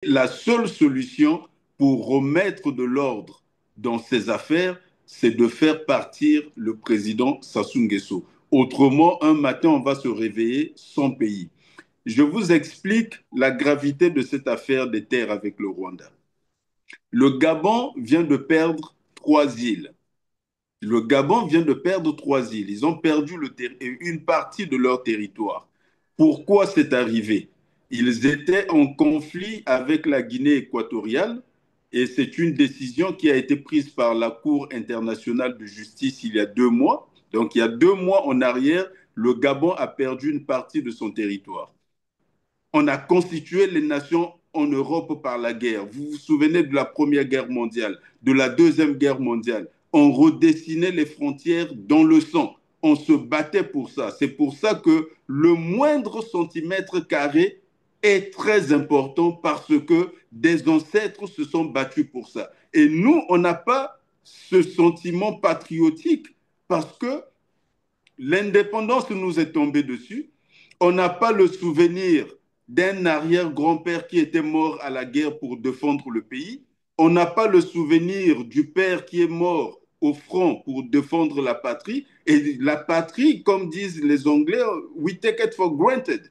La seule solution pour remettre de l'ordre dans ces affaires, c'est de faire partir le président Sassou Nguesso. Autrement, un matin, on va se réveiller sans pays. Je vous explique la gravité de cette affaire des terres avec le Rwanda. Le Gabon vient de perdre 3 îles. Le Gabon vient de perdre 3 îles. Ils ont perdu une partie de leur territoire. Pourquoi c'est arrivé? Ils étaient en conflit avec la Guinée équatoriale et c'est une décision qui a été prise par la Cour internationale de justice il y a 2 mois. Donc il y a 2 mois en arrière, le Gabon a perdu une partie de son territoire. On a constitué les nations en Europe par la guerre. Vous vous souvenez de la Première Guerre mondiale, de la Deuxième Guerre mondiale. On redessinait les frontières dans le sang. On se battait pour ça. C'est pour ça que le moindre centimètre carré est très important parce que des ancêtres se sont battus pour ça. Et nous, on n'a pas ce sentiment patriotique parce que l'indépendance nous est tombée dessus. On n'a pas le souvenir d'un arrière-grand-père qui était mort à la guerre pour défendre le pays. On n'a pas le souvenir du père qui est mort au front pour défendre la patrie. Et la patrie, comme disent les Anglais, we take it for granted.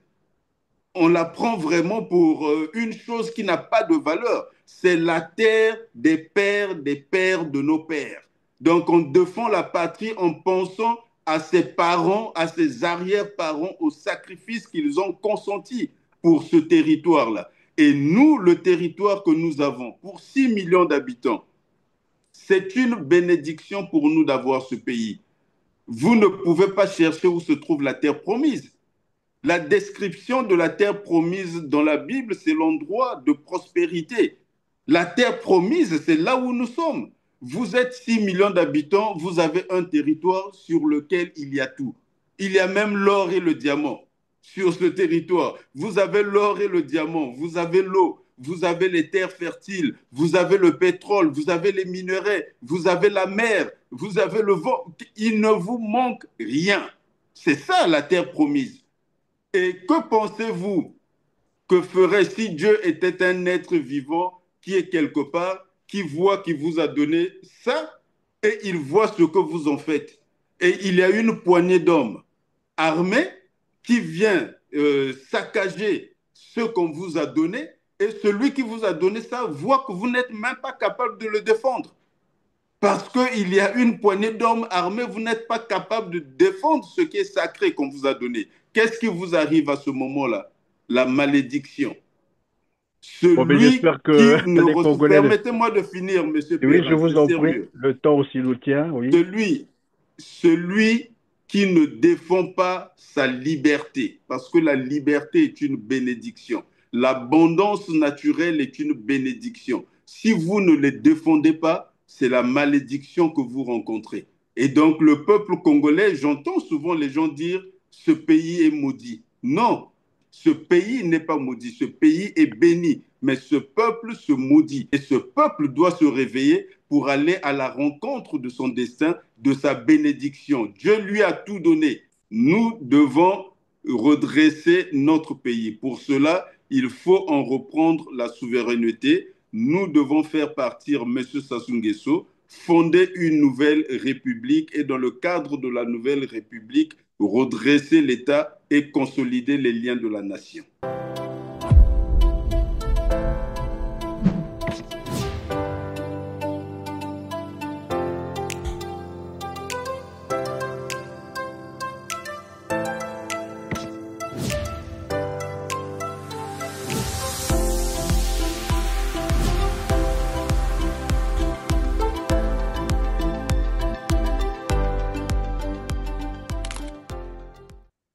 On la prend vraiment pour une chose qui n'a pas de valeur. C'est la terre des pères de nos pères. Donc on défend la patrie en pensant à ses parents, à ses arrière-parents, aux sacrifices qu'ils ont consentis pour ce territoire-là. Et nous, le territoire que nous avons, pour 6 millions d'habitants, c'est une bénédiction pour nous d'avoir ce pays. Vous ne pouvez pas chercher où se trouve la terre promise. La description de la terre promise dans la Bible, c'est l'endroit de prospérité. La terre promise, c'est là où nous sommes. Vous êtes 6 millions d'habitants, vous avez un territoire sur lequel il y a tout. Il y a même l'or et le diamant sur ce territoire. Vous avez l'or et le diamant, vous avez l'eau, vous avez les terres fertiles, vous avez le pétrole, vous avez les minerais, vous avez la mer, vous avez le vent. Il ne vous manque rien. C'est ça la terre promise. Et que pensez-vous que ferait si Dieu était un être vivant qui est quelque part, qui voit qu'il vous a donné ça et il voit ce que vous en faites? Et il y a une poignée d'hommes armés qui vient saccager ce qu'on vous a donné et celui qui vous a donné ça voit que vous n'êtes même pas capable de le défendre. Parce qu'il y a une poignée d'hommes armés, vous n'êtes pas capable de défendre ce qui est sacré qu'on vous a donné. Qu'est-ce qui vous arrive à ce moment-là? La malédiction. Bon, mais Celui j'espère que qui ne les reçoit... Congolais le... Permettez-moi de finir, Monsieur Oui, je Perrin, vous c'est en prie, sérieux. le temps aussi nous tient, oui. Celui qui ne défend pas sa liberté, parce que la liberté est une bénédiction. L'abondance naturelle est une bénédiction. Si vous ne les défendez pas, c'est la malédiction que vous rencontrez. Et donc le peuple congolais, j'entends souvent les gens dire, ce pays est maudit. Non, ce pays n'est pas maudit, ce pays est béni, mais ce peuple se maudit. Et ce peuple doit se réveiller pour aller à la rencontre de son destin, de sa bénédiction. Dieu lui a tout donné. Nous devons redresser notre pays. Pour cela, il faut en reprendre la souveraineté. Nous devons faire partir M. Sassou Nguesso, fonder une nouvelle république et dans le cadre de la nouvelle république, redresser l'État et consolider les liens de la nation.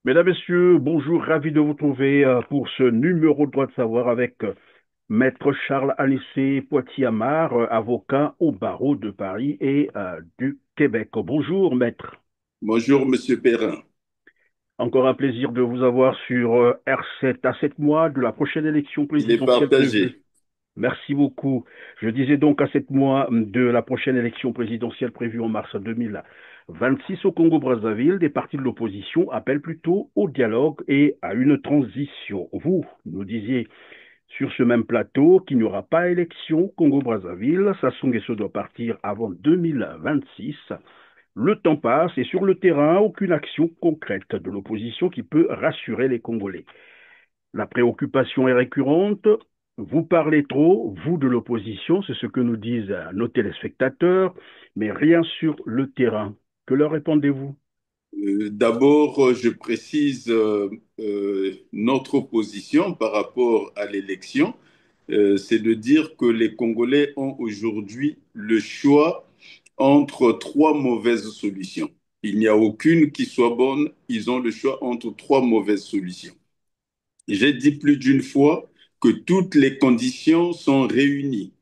Mesdames, Messieurs, bonjour, ravi de vous trouver pour ce numéro de Droit de savoir avec Maître Charles Anissé Poitiers-Amar, avocat au barreau de Paris et du Québec. Bonjour, Maître. Bonjour, Monsieur Perrin. Encore un plaisir de vous avoir sur R7 à 7 mois de la prochaine élection Il est présidentielle prévue. partagé. Merci beaucoup. Je disais donc à 7 mois de la prochaine élection présidentielle prévue en mars 2026 au Congo-Brazzaville, des partis de l'opposition appellent plutôt au dialogue et à une transition. Vous nous disiez sur ce même plateau qu'il n'y aura pas élection Congo-Brazzaville. Sassou Nguesso doit partir avant 2026. Le temps passe et sur le terrain, aucune action concrète de l'opposition qui peut rassurer les Congolais. La préoccupation est récurrente. Vous parlez trop, vous de l'opposition, c'est ce que nous disent nos téléspectateurs, mais rien sur le terrain. Que leur répondez-vous? D'abord, je précise notre position par rapport à l'élection. C'est de dire que les Congolais ont aujourd'hui le choix entre trois mauvaises solutions. Il n'y a aucune qui soit bonne. Ils ont le choix entre trois mauvaises solutions. J'ai dit plus d'une fois que toutes les conditions sont réunies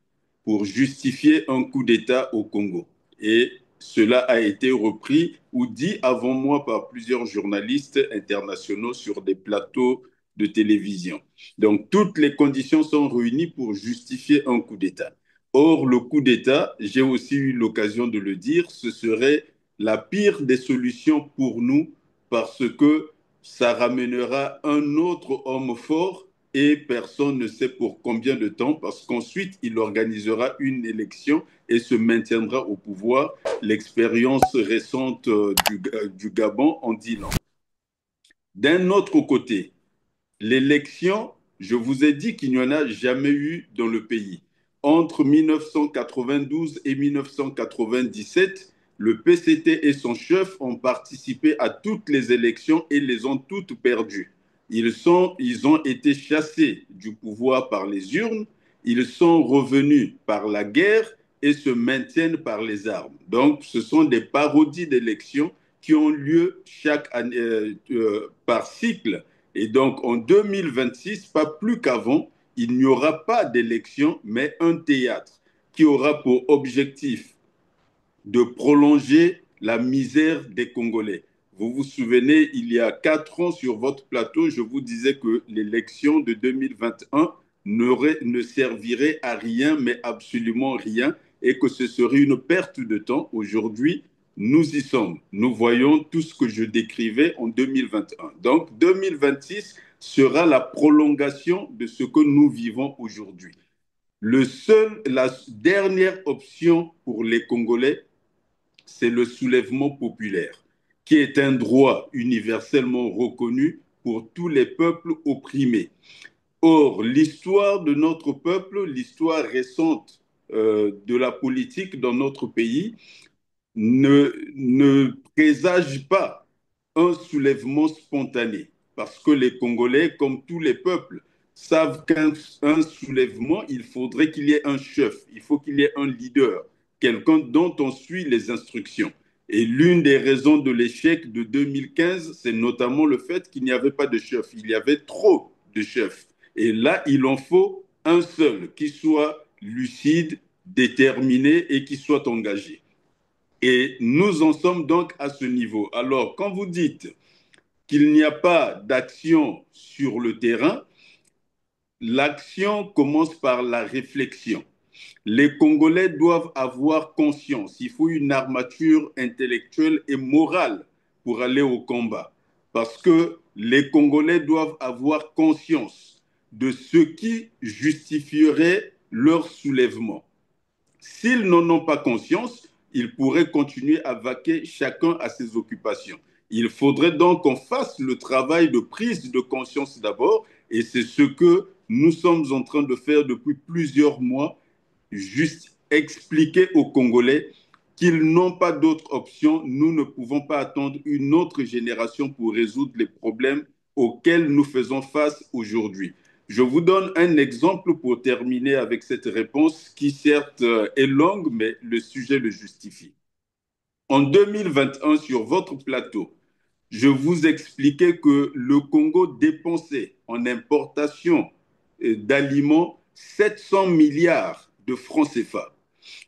pour justifier un coup d'État au Congo. Et cela a été repris ou dit avant moi par plusieurs journalistes internationaux sur des plateaux de télévision. Donc toutes les conditions sont réunies pour justifier un coup d'État. Or, le coup d'État, j'ai aussi eu l'occasion de le dire, ce serait la pire des solutions pour nous parce que ça ramènera un autre homme fort et personne ne sait pour combien de temps, parce qu'ensuite, il organisera une élection et se maintiendra au pouvoir. L'expérience récente du Gabon en dit long. D'un autre côté, l'élection, je vous ai dit qu'il n'y en a jamais eu dans le pays. Entre 1992 et 1997, le PCT et son chef ont participé à toutes les élections et les ont toutes perdues. Ils ont été chassés du pouvoir par les urnes, ils sont revenus par la guerre et se maintiennent par les armes. Donc, ce sont des parodies d'élections qui ont lieu chaque année, par cycle. Et donc, en 2026, pas plus qu'avant, il n'y aura pas d'élection, mais un théâtre qui aura pour objectif de prolonger la misère des Congolais. Vous vous souvenez, il y a 4 ans sur votre plateau, je vous disais que l'élection de 2021 ne servirait à rien, mais absolument rien, et que ce serait une perte de temps. Aujourd'hui, nous y sommes. Nous voyons tout ce que je décrivais en 2021. Donc 2026 sera la prolongation de ce que nous vivons aujourd'hui. La dernière option pour les Congolais, c'est le soulèvement populaire, qui est un droit universellement reconnu pour tous les peuples opprimés. Or, l'histoire de notre peuple, l'histoire récente de la politique dans notre pays, ne présage pas un soulèvement spontané, parce que les Congolais, comme tous les peuples, savent qu'un soulèvement, il faudrait qu'il y ait un chef, il faut qu'il y ait un leader, quelqu'un dont on suit les instructions. Et l'une des raisons de l'échec de 2015, c'est notamment le fait qu'il n'y avait pas de chef, il y avait trop de chefs. Et là, il en faut un seul qui soit lucide, déterminé et qui soit engagé. Et nous en sommes donc à ce niveau. Alors, quand vous dites qu'il n'y a pas d'action sur le terrain, l'action commence par la réflexion. Les Congolais doivent avoir conscience. Il faut une armature intellectuelle et morale pour aller au combat. Parce que les Congolais doivent avoir conscience de ce qui justifierait leur soulèvement. S'ils n'en ont pas conscience, ils pourraient continuer à vaquer chacun à ses occupations. Il faudrait donc qu'on fasse le travail de prise de conscience d'abord, et c'est ce que nous sommes en train de faire depuis plusieurs mois, juste expliquer aux Congolais qu'ils n'ont pas d'autre option. Nous ne pouvons pas attendre une autre génération pour résoudre les problèmes auxquels nous faisons face aujourd'hui. Je vous donne un exemple pour terminer avec cette réponse qui certes est longue, mais le sujet le justifie. En 2021, sur votre plateau, je vous expliquais que le Congo dépensait en importation d'aliments 700 milliards de francs CFA.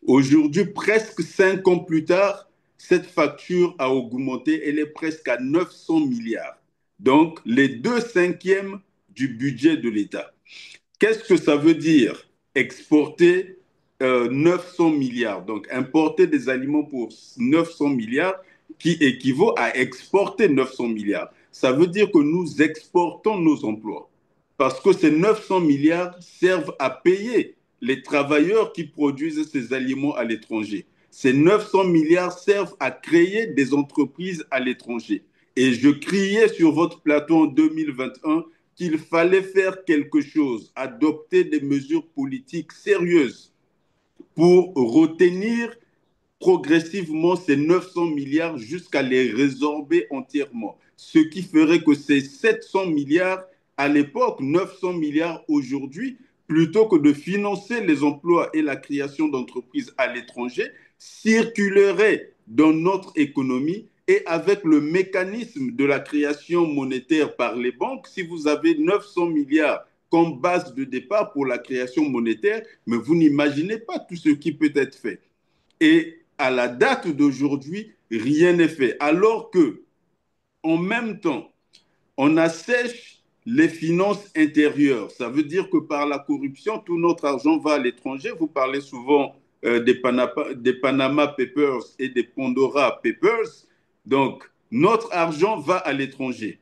Aujourd'hui, presque 5 ans plus tard, cette facture a augmenté, elle est presque à 900 milliards. Donc, les 2/5 du budget de l'État. Qu'est-ce que ça veut dire exporter 900 milliards? Donc, importer des aliments pour 900 milliards qui équivaut à exporter 900 milliards. Ça veut dire que nous exportons nos emplois. parce que ces 900 milliards servent à payer les travailleurs qui produisent ces aliments à l'étranger. Ces 900 milliards servent à créer des entreprises à l'étranger. Et je criais sur votre plateau en 2021 qu'il fallait faire quelque chose, adopter des mesures politiques sérieuses pour retenir progressivement ces 900 milliards jusqu'à les résorber entièrement. Ce qui ferait que ces 700 milliards à l'époque, 900 milliards aujourd'hui, plutôt que de financer les emplois et la création d'entreprises à l'étranger, circuleraient dans notre économie et avec le mécanisme de la création monétaire par les banques, si vous avez 900 milliards comme base de départ pour la création monétaire, mais vous n'imaginez pas tout ce qui peut être fait. Et à la date d'aujourd'hui, rien n'est fait. Alors que, en même temps, on assèche les finances intérieures. Ça veut dire que par la corruption, tout notre argent va à l'étranger. Vous parlez souvent des Panama Papers et des Pandora Papers. Donc, notre argent va à l'étranger.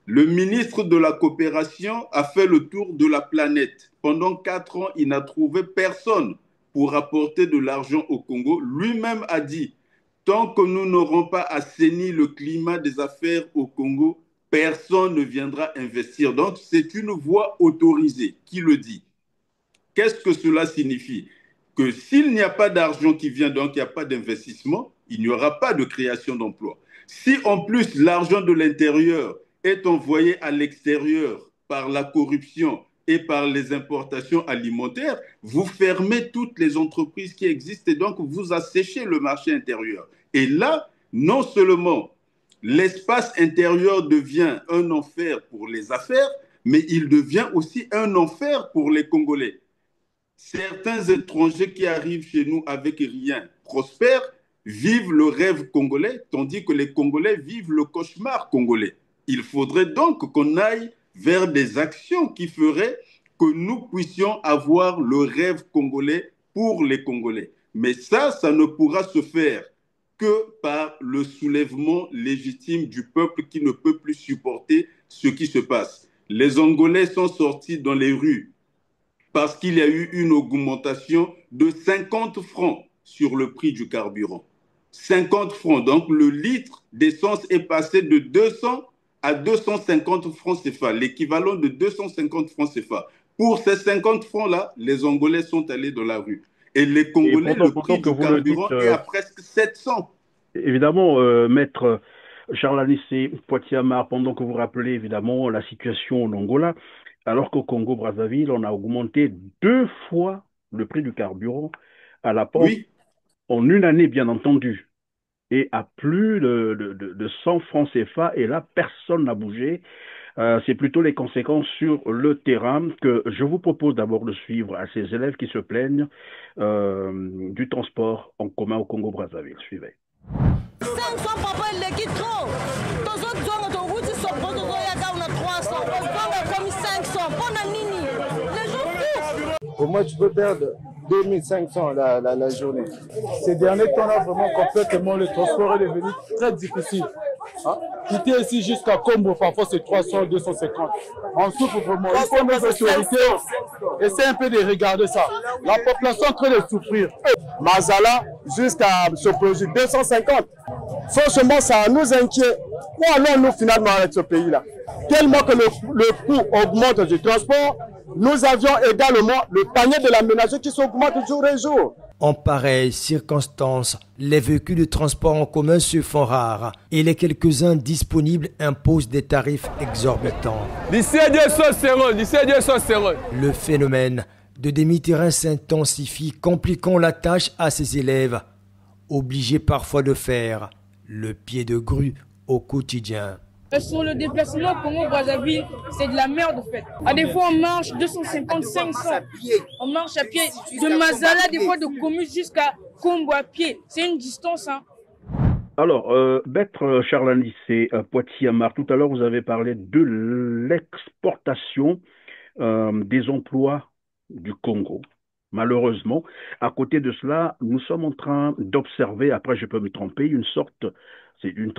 Le ministre de la Coopération a fait le tour de la planète. Pendant 4 ans, il n'a trouvé personne pour apporter de l'argent au Congo. Lui-même a dit, tant que nous n'aurons pas assaini le climat des affaires au Congo, personne ne viendra investir. Donc, c'est une voix autorisée qui le dit. Qu'est-ce que cela signifie? Que s'il n'y a pas d'argent qui vient, donc il n'y a pas d'investissement, il n'y aura pas de création d'emplois. Si en plus l'argent de l'intérieur est envoyé à l'extérieur par la corruption et par les importations alimentaires, vous fermez toutes les entreprises qui existent et donc vous asséchez le marché intérieur. Et là, non seulement l'espace intérieur devient un enfer pour les affaires, mais il devient aussi un enfer pour les Congolais. Certains étrangers qui arrivent chez nous avec rien prospèrent, vivent le rêve congolais, tandis que les Congolais vivent le cauchemar congolais. Il faudrait donc qu'on aille vers des actions qui feraient que nous puissions avoir le rêve congolais pour les Congolais. Mais ça ne pourra se faire que par le soulèvement légitime du peuple qui ne peut plus supporter ce qui se passe. Les Angolais sont sortis dans les rues parce qu'il y a eu une augmentation de 50 francs sur le prix du carburant. 50 francs. Donc le litre d'essence est passé de 200 à 250 francs CFA, l'équivalent de 250 francs CFA. Pour ces 50 francs-là, les Angolais sont allés dans la rue. Et les Et Congolais, pendant, le pendant prix que du vous le carburant dites, est à presque 700. évidemment, maître Charles Anissé Poitiamar, pendant que vous rappelez évidemment la situation en Angola, alors qu'au Congo-Brazzaville, on a augmenté 2 fois le prix du carburant à la pompe Oui, en une année, bien entendu, et à plus de 100 francs CFA, et là, personne n'a bougé. C'est plutôt les conséquences sur le terrain que je vous propose d'abord de suivre à ces élèves qui se plaignent du transport en commun au Congo-Brazzaville. Suivez. 500 papa il les quitte trop. Tozozonga tovuti sopoto toyaka una 300. Ozonga comme 500. Pona nini? Les gens souffrent. Au moins, tu peux perdre 2500 la journée. Ces derniers temps, là, vraiment, complètement, le transport est devenu très difficile. Hein? Quitter ici jusqu'à Combo, parfois c'est 300, 250. On souffre vraiment. Il faut nos autorités essayer un peu de regarder ça. La population est en train de souffrir. Mazala, jusqu'à ce projet 250. Franchement, ça nous inquiète. Où allons-nous finalement avec ce pays-là? Tellement que le coût augmente du transport, nous avions également le panier de la ménagerie qui s'augmente de jour en jour. En pareilles circonstances, les véhicules de transport en commun se font rares et les quelques-uns disponibles imposent des tarifs exorbitants. Le phénomène de demi-terrain s'intensifie, compliquant la tâche à ces élèves, obligés parfois de faire le pied de grue au quotidien. Sur le déplacement Congo-Brazzaville, c'est de la merde en fait. À des fois on marche 250, 500. On marche à pied. De Mazala, des fois de Comus jusqu'à Combo à pied. C'est une distance. Hein. Alors, maître Charles Anissé Poitiamar, tout à l'heure vous avez parlé de l'exportation des emplois du Congo. Malheureusement, à côté de cela, nous sommes en train d'observer, après je peux me tromper, c'est une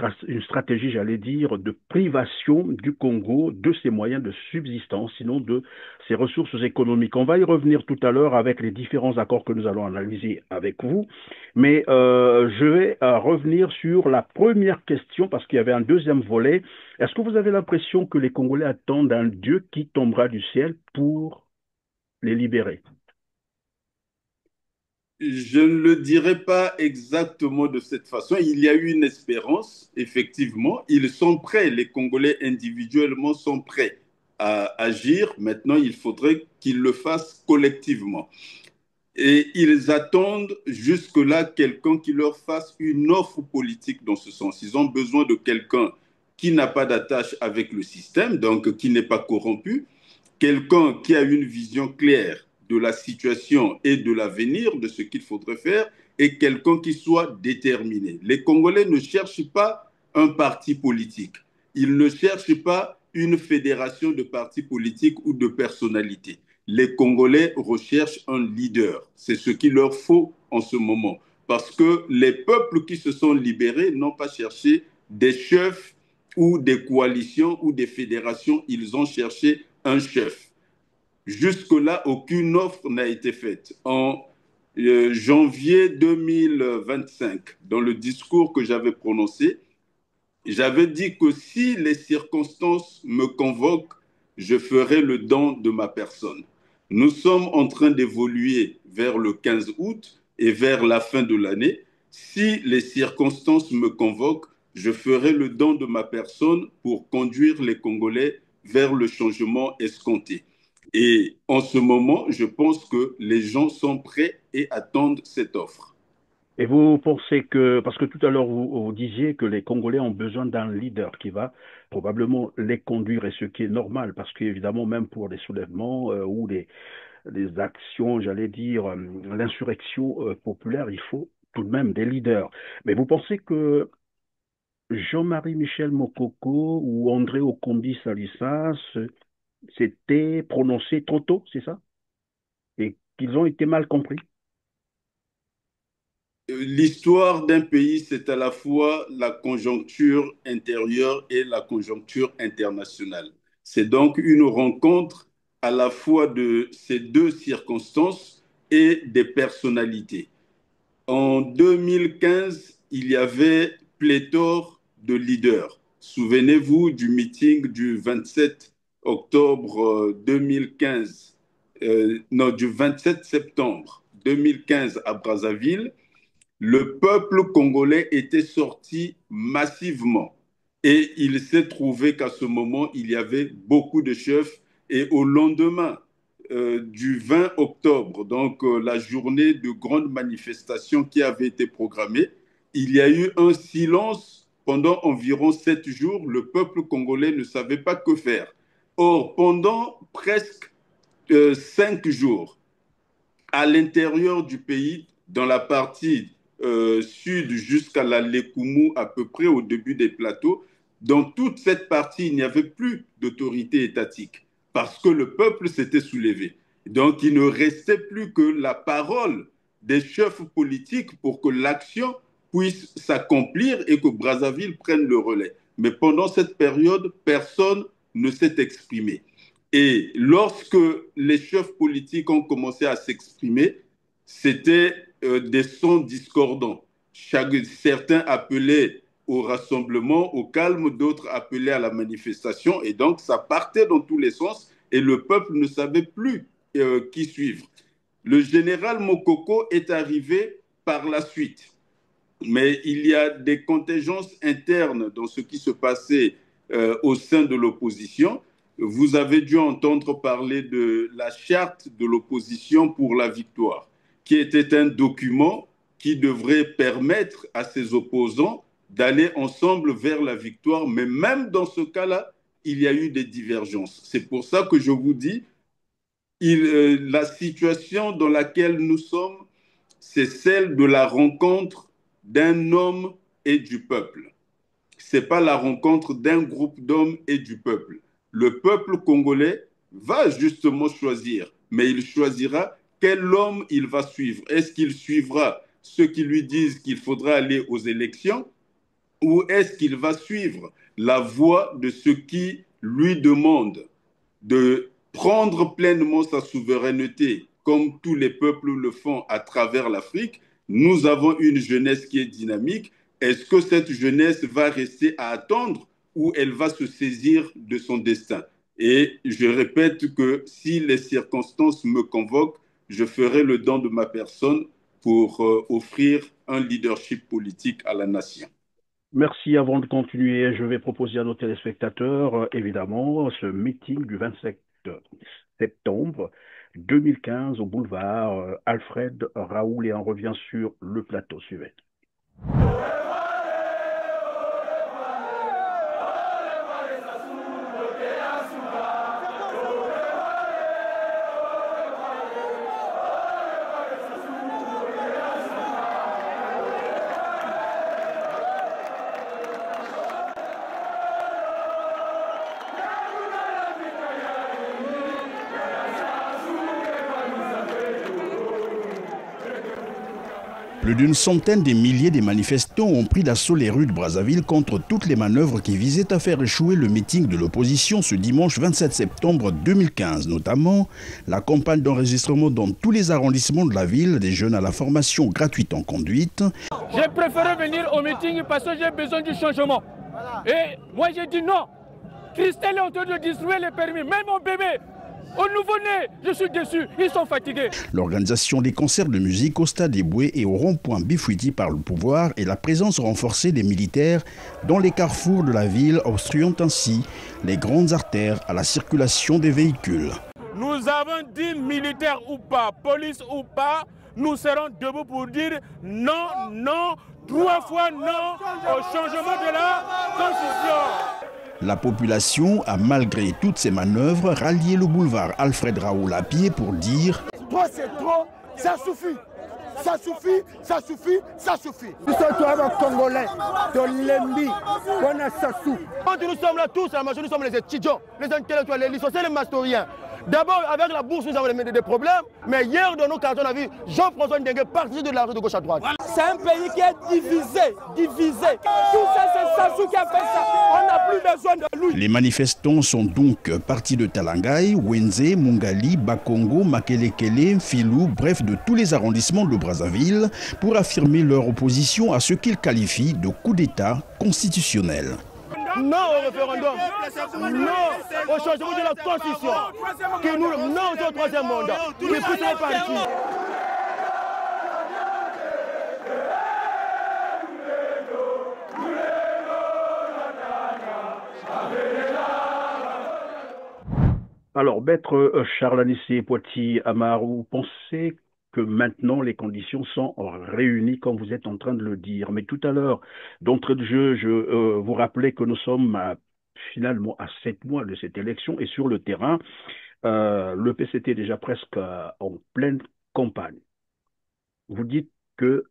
stratégie, j'allais dire, de privation du Congo de ses moyens de subsistance, sinon de ses ressources économiques. On va y revenir tout à l'heure avec les différents accords que nous allons analyser avec vous, mais je vais revenir sur la première question parce qu'il y avait un deuxième volet. Est-ce que vous avez l'impression que les Congolais attendent un Dieu qui tombera du ciel pour les libérer? Je ne le dirai pas exactement de cette façon. Il y a eu une espérance, effectivement. Ils sont prêts, les Congolais individuellement sont prêts à agir. Maintenant, il faudrait qu'ils le fassent collectivement. Et ils attendent jusque-là quelqu'un qui leur fasse une offre politique dans ce sens. Ils ont besoin de quelqu'un qui n'a pas d'attache avec le système, donc qui n'est pas corrompu, quelqu'un qui a une vision claire de la situation et de l'avenir, de ce qu'il faudrait faire, et quelqu'un qui soit déterminé. Les Congolais ne cherchent pas un parti politique. Ils ne cherchent pas une fédération de partis politiques ou de personnalités. Les Congolais recherchent un leader. C'est ce qu'il leur faut en ce moment. Parce que les peuples qui se sont libérés n'ont pas cherché des chefs ou des coalitions ou des fédérations. Ils ont cherché un chef. Jusque-là, aucune offre n'a été faite. En janvier 2025, dans le discours que j'avais prononcé, j'avais dit que si les circonstances me convoquent, je ferai le don de ma personne. Nous sommes en train d'évoluer vers le 15 août et vers la fin de l'année. Si les circonstances me convoquent, je ferai le don de ma personne pour conduire les Congolais vers le changement escompté. Et en ce moment, je pense que les gens sont prêts et attendent cette offre. Et vous pensez que, parce que tout à l'heure vous disiez que les Congolais ont besoin d'un leader qui va probablement les conduire, et ce qui est normal, parce qu'évidemment, même pour les soulèvements ou les actions, j'allais dire, l'insurrection populaire, il faut tout de même des leaders. Mais vous pensez que Jean-Marie Michel Mokoko ou André Okombi Salissa s'étaient prononcés trop tôt, c'est ça? Et qu'ils ont été mal compris? L'histoire d'un pays, c'est à la fois la conjoncture intérieure et la conjoncture internationale. C'est donc une rencontre à la fois de ces deux circonstances et des personnalités. En 2015, il y avait pléthore de leaders. Souvenez-vous du meeting du 27 octobre 2015, non, du 27 septembre 2015 à Brazzaville. Le peuple congolais était sorti massivement et il s'est trouvé qu'à ce moment, il y avait beaucoup de chefs et au lendemain du 20 octobre, donc la journée de grande manifestation qui avait été programmée, il y a eu un silence pendant environ 7 jours. Le peuple congolais ne savait pas que faire. Or, pendant presque 5 jours, à l'intérieur du pays, dans la partie sud jusqu'à la Lekumu, à peu près au début des plateaux, dans toute cette partie, il n'y avait plus d'autorité étatique parce que le peuple s'était soulevé. Donc, il ne restait plus que la parole des chefs politiques pour que l'action puisse s'accomplir et que Brazzaville prenne le relais. Mais pendant cette période, personne ne s'est exprimé. Et lorsque les chefs politiques ont commencé à s'exprimer, c'était des sons discordants. Certains appelaient au rassemblement, au calme, d'autres appelaient à la manifestation. Et donc, ça partait dans tous les sens et le peuple ne savait plus qui suivre. Le général Mokoko est arrivé par la suite. Mais il y a des contingences internes dans ce qui se passait au sein de l'opposition. Vous avez dû entendre parler de la charte de l'opposition pour la victoire, qui était un document qui devrait permettre à ses opposants d'aller ensemble vers la victoire. Mais même dans ce cas-là, il y a eu des divergences. C'est pour ça que je vous dis, la situation dans laquelle nous sommes, c'est celle de la rencontre d'un homme et du peuple. Ce n'est pas la rencontre d'un groupe d'hommes et du peuple. Le peuple congolais va justement choisir, mais il choisira quel homme il va suivre. Est-ce qu'il suivra ceux qui lui disent qu'il faudra aller aux élections ou est-ce qu'il va suivre la voie de ceux qui lui demandent de prendre pleinement sa souveraineté comme tous les peuples le font à travers l'Afrique? Nous avons une jeunesse qui est dynamique. Est-ce que cette jeunesse va rester à attendre ou elle va se saisir de son destin? Et je répète que si les circonstances me convoquent, je ferai le don de ma personne pour offrir un leadership politique à la nation. Merci. Avant de continuer, je vais proposer à nos téléspectateurs, évidemment, ce meeting du 27 septembre 2015 au boulevard Alfred Raoul et on revient sur le plateau suivant. Plus d'une centaine de milliers de manifestants ont pris d'assaut les rues de Brazzaville contre toutes les manœuvres qui visaient à faire échouer le meeting de l'opposition ce dimanche 27 septembre 2015, notamment la campagne d'enregistrement dans tous les arrondissements de la ville des jeunes à la formation gratuite en conduite. J'ai préféré venir au meeting parce que j'ai besoin du changement. Et moi j'ai dit non. Christelle est en train de distribuer les permis, même mon bébé. Au nouveau-né, je suis déçu, ils sont fatigués. L'organisation des concerts de musique au stade Eboué et au rond-point Bifouiti par le pouvoir et la présence renforcée des militaires dans les carrefours de la ville obstruant ainsi les grandes artères à la circulation des véhicules. Nous avons dit militaires ou pas, police ou pas, nous serons debout pour dire non, non, 3 fois non au changement de la Constitution. La population a, malgré toutes ces manœuvres, rallié le boulevard Alfred Raoul à pied pour dire « Trop c'est trop, ça suffit, ça suffit, ça suffit, ça suffit ». Nous sommes tous Congolais, de l'Embi, on a Sassou. Quand nous sommes là tous, la majorité, nous sommes les étudiants, les intellectuels, les lycéens, les mastoriens. D'abord, avec la bourse, nous avons des problèmes, mais hier, dans nos quartiers, on a vu Jean-François Ndengue partir de la rue de gauche à droite. C'est un pays qui est divisé, divisé. Tout ça, c'est Sassou qui a fait ça. On n'a plus besoin de lui. Les manifestants sont donc partis de Talangaï, Wenze, Mungali, Bakongo, Makelekele, Filou, bref, de tous les arrondissements de Brazzaville, pour affirmer leur opposition à ce qu'ils qualifient de coup d'État constitutionnel. Non au référendum, non au changement de la Constitution, non au troisième mandat, qui puisse être parti. Alors, maître Charles Anissé Poitiers Amar, vous pensez que maintenant les conditions sont réunies comme vous êtes en train de le dire. Mais tout à l'heure, d'entrée de jeu, je vous rappelais que nous sommes finalement à 7 mois de cette élection et sur le terrain, le PCT est déjà presque en pleine campagne. Vous dites que,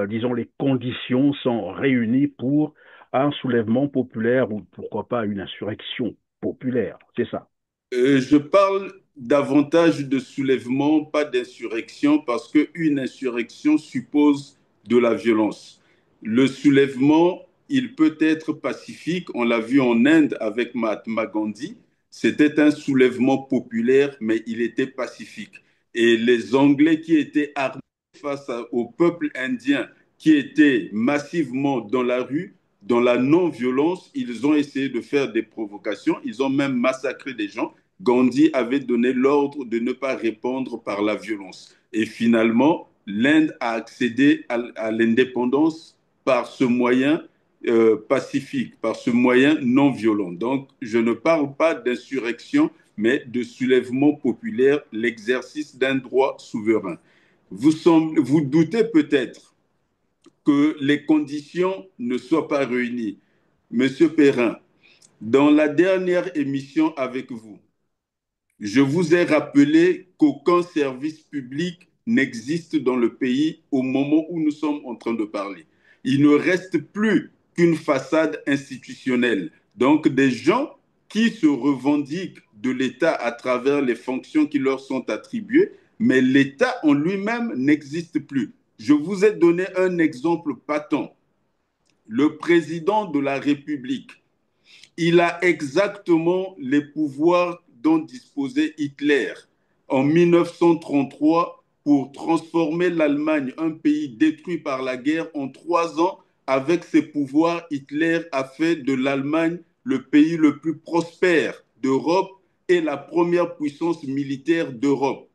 disons, les conditions sont réunies pour un soulèvement populaire ou pourquoi pas une insurrection populaire, c'est ça? Je parle davantage de soulèvement, pas d'insurrection, parce qu'une insurrection suppose de la violence. Le soulèvement, il peut être pacifique. On l'a vu en Inde avec Mahatma Gandhi. C'était un soulèvement populaire, mais il était pacifique. Et les Anglais qui étaient armés face au peuple indien, qui était massivement dans la rue, dans la non-violence, ils ont essayé de faire des provocations. Ils ont même massacré des gens. Gandhi avait donné l'ordre de ne pas répondre par la violence. Et finalement, l'Inde a accédé à l'indépendance par ce moyen pacifique, par ce moyen non violent. Donc, je ne parle pas d'insurrection, mais de soulèvement populaire, l'exercice d'un droit souverain. Vous doutez peut-être que les conditions ne soient pas réunies. Monsieur Perrin, dans la dernière émission avec vous, je vous ai rappelé qu'aucun service public n'existe dans le pays au moment où nous sommes en train de parler. Il ne reste plus qu'une façade institutionnelle. Donc, des gens qui se revendiquent de l'État à travers les fonctions qui leur sont attribuées mais l'État en lui-même n'existe plus. Je vous ai donné un exemple patent. Le président de la République, il a exactement les pouvoirs dont disposait Hitler en 1933 pour transformer l'Allemagne, un pays détruit par la guerre, en 3 ans. Avec ses pouvoirs, Hitler a fait de l'Allemagne le pays le plus prospère d'Europe et la première puissance militaire d'Europe.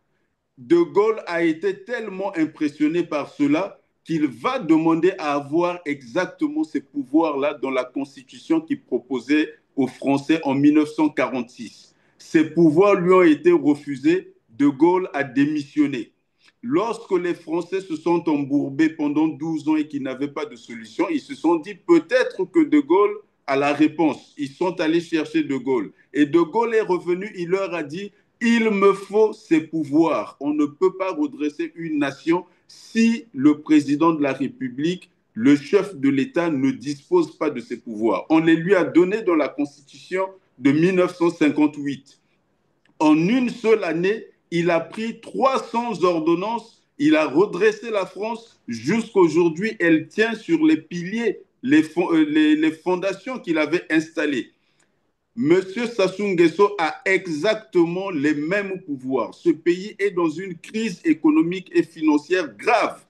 De Gaulle a été tellement impressionné par cela qu'il va demander à avoir exactement ces pouvoirs-là dans la Constitution qu'il proposait aux Français en 1946. Ces pouvoirs lui ont été refusés. De Gaulle a démissionné. Lorsque les Français se sont embourbés pendant 12 ans et qu'ils n'avaient pas de solution, ils se sont dit peut-être que De Gaulle a la réponse. Ils sont allés chercher De Gaulle. Et De Gaulle est revenu, il leur a dit « Il me faut ces pouvoirs. On ne peut pas redresser une nation si le président de la République, le chef de l'État, ne dispose pas de ces pouvoirs. » On les lui a donnés dans la Constitution de 1958. En une seule année, il a pris 300 ordonnances, il a redressé la France. Jusqu'aujourd'hui, elle tient sur les piliers, les fondations qu'il avait installées. Monsieur Sassou Nguesso a exactement les mêmes pouvoirs. Ce pays est dans une crise économique et financière grave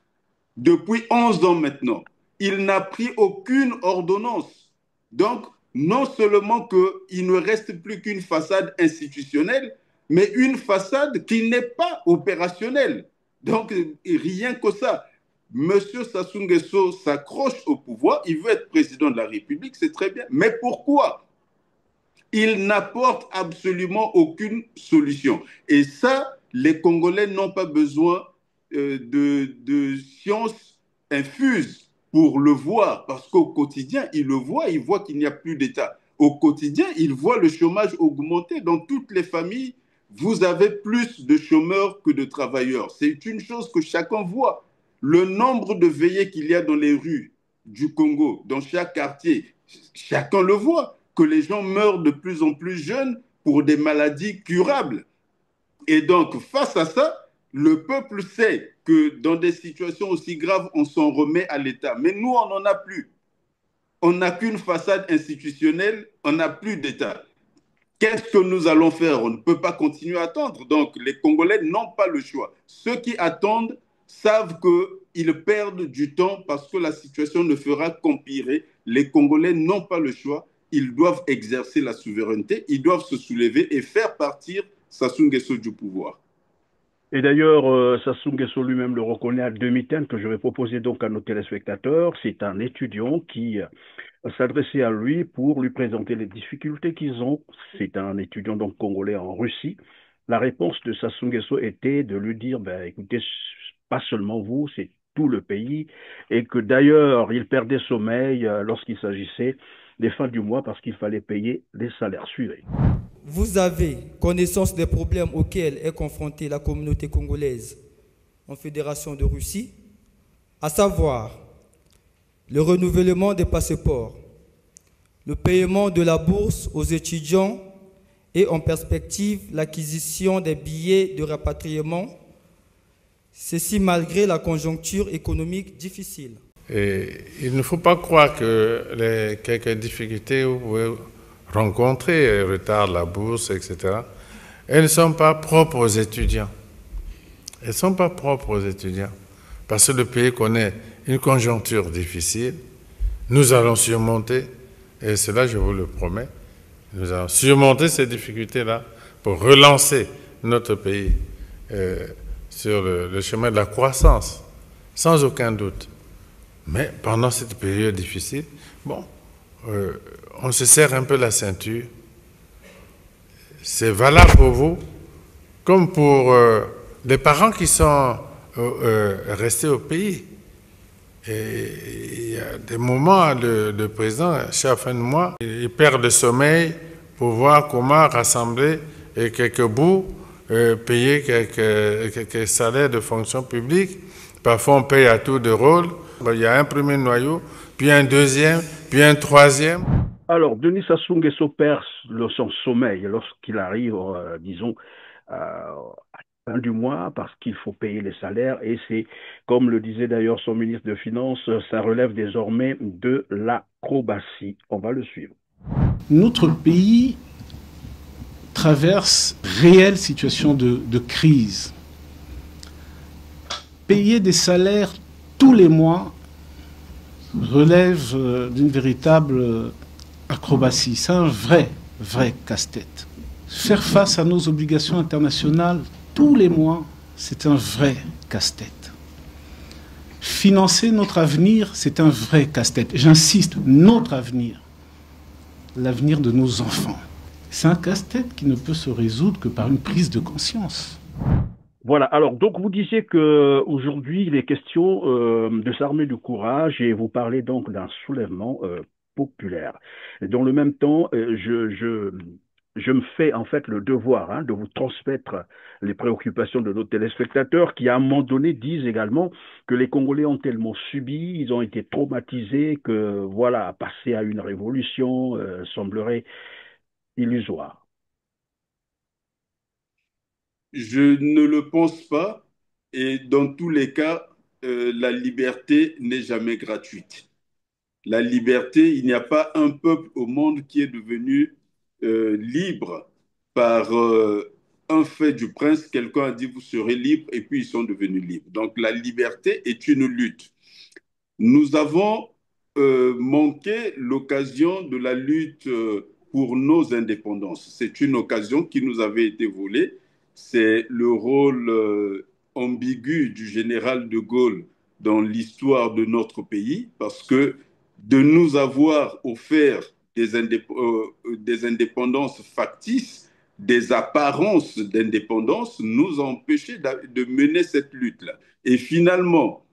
depuis 11 ans maintenant. Il n'a pris aucune ordonnance. Donc, non seulement qu'il ne reste plus qu'une façade institutionnelle, mais une façade qui n'est pas opérationnelle. Donc, rien que ça. Monsieur Sassou Nguesso s'accroche au pouvoir, il veut être président de la République, c'est très bien. Mais pourquoi? Il n'apporte absolument aucune solution. Et ça, les Congolais n'ont pas besoin de sciences infuses pour le voir, parce qu'au quotidien, ils le voient, ils voient qu'il n'y a plus d'État. Au quotidien, ils voient le chômage augmenter. Dans toutes les familles, vous avez plus de chômeurs que de travailleurs. C'est une chose que chacun voit. Le nombre de veillées qu'il y a dans les rues du Congo, dans chaque quartier, chacun le voit, que les gens meurent de plus en plus jeunes pour des maladies curables. Et donc, face à ça, le peuple sait que dans des situations aussi graves, on s'en remet à l'État. Mais nous, on n'en a plus. On n'a qu'une façade institutionnelle, on n'a plus d'État. Qu'est-ce que nous allons faire? On ne peut pas continuer à attendre. Donc, les Congolais n'ont pas le choix. Ceux qui attendent savent qu'ils perdent du temps parce que la situation ne fera qu'empirer. Les Congolais n'ont pas le choix. Ils doivent exercer la souveraineté, ils doivent se soulever et faire partir Sassou Nguesso du pouvoir. Et d'ailleurs, Sassou Nguesso lui-même le reconnaît à demi-teinte, que je vais proposer donc à nos téléspectateurs. C'est un étudiant qui s'adressait à lui pour lui présenter les difficultés qu'ils ont. C'est un étudiant donc congolais en Russie. La réponse de Sassou Nguesso était de lui dire, ben, écoutez, pas seulement vous, c'est tout le pays, et que d'ailleurs, il perdait sommeil lorsqu'il s'agissait des fins du mois parce qu'il fallait payer les salaires suivants. Vous avez connaissance des problèmes auxquels est confrontée la communauté congolaise en Fédération de Russie, à savoir le renouvellement des passeports, le paiement de la bourse aux étudiants et en perspective l'acquisition des billets de rapatriement, ceci malgré la conjoncture économique difficile. Et il ne faut pas croire que les quelques difficultés que vous pouvez rencontrer, retard de la bourse, etc., elles ne sont pas propres aux étudiants. Elles ne sont pas propres aux étudiants. Parce que le pays connaît une conjoncture difficile. Nous allons surmonter, et cela je vous le promets, nous allons surmonter ces difficultés-là pour relancer notre pays sur le chemin de la croissance, sans aucun doute. Mais pendant cette période difficile, bon, on se serre un peu la ceinture. C'est valable pour vous, comme pour les parents qui sont restés au pays. Et il y a des moments, le président, chaque fin de mois, il perd le sommeil pour voir comment rassembler quelques bouts, payer quelques salaires de fonction publique. Parfois, on paye à tour de rôle. Il y a un premier noyau, puis un deuxième, puis un troisième. Alors, Denis Sassou Nguesso perd son sommeil lorsqu'il arrive, disons, à fin du mois parce qu'il faut payer les salaires et c'est, comme le disait d'ailleurs son ministre de Finances, ça relève désormais de l'acrobatie. On va le suivre. Notre pays traverse réelle situation de crise. Payer des salaires tous les mois relève d'une véritable acrobatie. C'est un vrai casse-tête. Faire face à nos obligations internationales tous les mois, c'est un vrai casse-tête. Financer notre avenir, c'est un vrai casse-tête. J'insiste, notre avenir, l'avenir de nos enfants. C'est un casse-tête qui ne peut se résoudre que par une prise de conscience. Voilà, alors donc vous disiez qu'aujourd'hui il est question de s'armer du courage et vous parlez donc d'un soulèvement populaire. Et dans le même temps, je me fais en fait le devoir de vous transmettre les préoccupations de nos téléspectateurs qui à un moment donné disent également que les Congolais ont tellement subi, ils ont été traumatisés que voilà, passer à une révolution semblerait illusoire. Je ne le pense pas. Et dans tous les cas, la liberté n'est jamais gratuite. La liberté, il n'y a pas un peuple au monde qui est devenu libre par un fait du prince. Quelqu'un a dit vous serez libre et puis ils sont devenus libres. Donc la liberté est une lutte. Nous avons manqué l'occasion de la lutte pour nos indépendances. C'est une occasion qui nous avait été volée. C'est le rôle ambigu du général de Gaulle dans l'histoire de notre pays, parce que de nous avoir offert des indépendances factices, des apparences d'indépendance, nous a empêchés de mener cette lutte-là. Et finalement,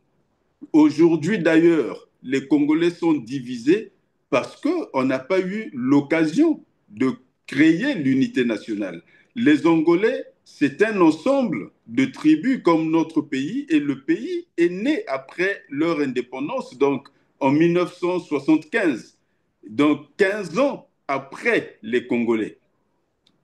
aujourd'hui d'ailleurs, les Congolais sont divisés parce qu'on n'a pas eu l'occasion de créer l'unité nationale. Les Angolais, c'est un ensemble de tribus comme notre pays et le pays est né après leur indépendance, donc en 1975, donc 15 ans après les Congolais.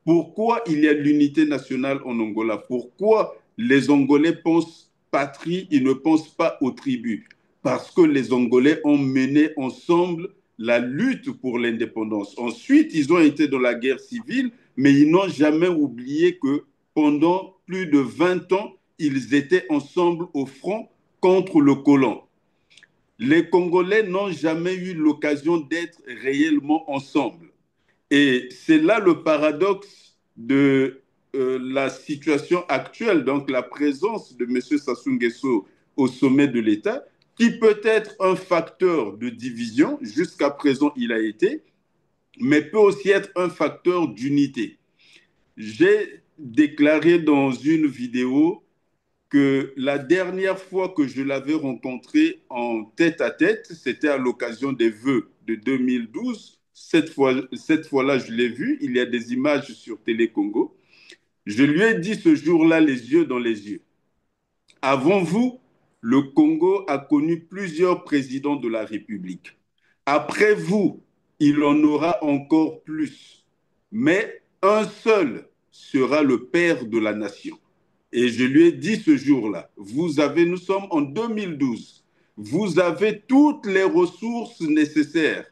Pourquoi il y a l'unité nationale en Angola? Pourquoi les Angolais pensent patrie, ils ne pensent pas aux tribus? Parce que les Angolais ont mené ensemble la lutte pour l'indépendance. Ensuite, ils ont été dans la guerre civile, mais ils n'ont jamais oublié que pendant plus de 20 ans, ils étaient ensemble au front contre le colon. Les Congolais n'ont jamais eu l'occasion d'être réellement ensemble. Et c'est là le paradoxe de la situation actuelle, donc la présence de M. Sassou Nguesso au sommet de l'État, qui peut être un facteur de division, jusqu'à présent il a été, mais peut aussi être un facteur d'unité. J'ai déclaré dans une vidéo que la dernière fois que je l'avais rencontré en tête-à-tête, c'était à l'occasion des vœux de 2012. Cette fois-là, je l'ai vu. Il y a des images sur Télé Congo. Je lui ai dit ce jour-là, les yeux dans les yeux. Avant vous, le Congo a connu plusieurs présidents de la République. Après vous, il en aura encore plus. Mais un seul sera le père de la nation. Et je lui ai dit ce jour-là, nous sommes en 2012, vous avez toutes les ressources nécessaires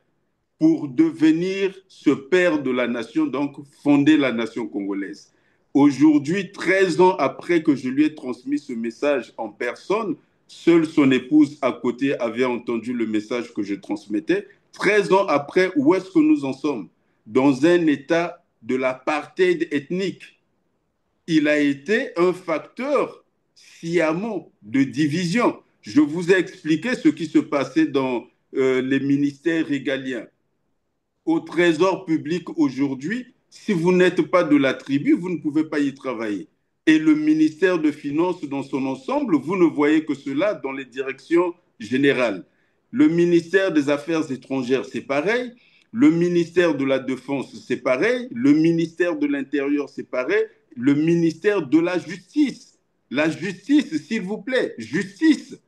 pour devenir ce père de la nation, donc fonder la nation congolaise. Aujourd'hui, 13 ans après que je lui ai transmis ce message en personne, seule son épouse à côté avait entendu le message que je transmettais. 13 ans après, où est-ce que nous en sommes? Dans un état de l'apartheid ethnique. Il a été un facteur sciemment de division. Je vous ai expliqué ce qui se passait dans les ministères régaliens. Au trésor public aujourd'hui, si vous n'êtes pas de la tribu, vous ne pouvez pas y travailler. Et le ministère de Finances dans son ensemble, vous ne voyez que cela dans les directions générales. Le ministère des Affaires étrangères, c'est pareil. Le ministère de la Défense, c'est pareil. Le ministère de l'Intérieur, c'est pareil. Le ministère de la Justice. La justice, s'il vous plaît, justice.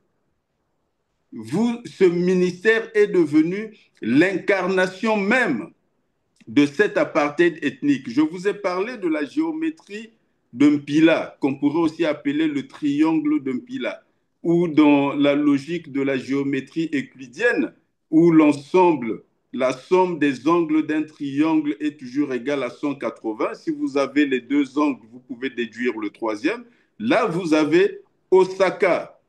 Ce ministère est devenu l'incarnation même de cet apartheid ethnique. Je vous ai parlé de la géométrie de Mpila, qu'on pourrait aussi appeler le triangle de Mpila, ou dans la logique de la géométrie euclidienne, où l'ensemble, la somme des angles d'un triangle est toujours égale à 180. Si vous avez les deux angles, vous pouvez déduire le troisième. Là, vous avez Osaka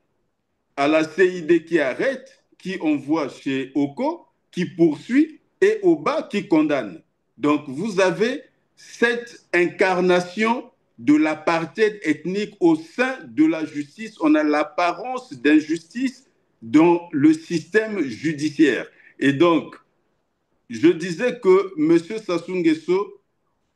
à la CID qui arrête, qui envoie chez Oko, qui poursuit, et Oba qui condamne. Donc, vous avez cette incarnation de l'apartheid ethnique au sein de la justice. On a l'apparence d'injustice dans le système judiciaire. Et donc, je disais que M. Sassou Nguesso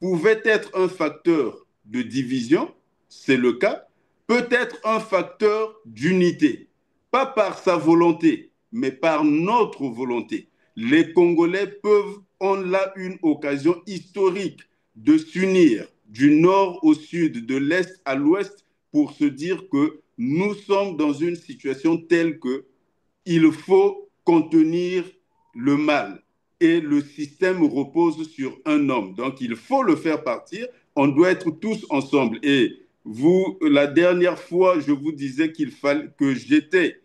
pouvait être un facteur de division, c'est le cas, peut-être un facteur d'unité, pas par sa volonté, mais par notre volonté. Les Congolais peuvent, on a une occasion historique de s'unir du nord au sud, de l'est à l'ouest, pour se dire que nous sommes dans une situation telle que il faut contenir le mal. Et le système repose sur un homme. Donc, il faut le faire partir. On doit être tous ensemble. Et vous, la dernière fois, je vous disais qu'il fallait que j'étais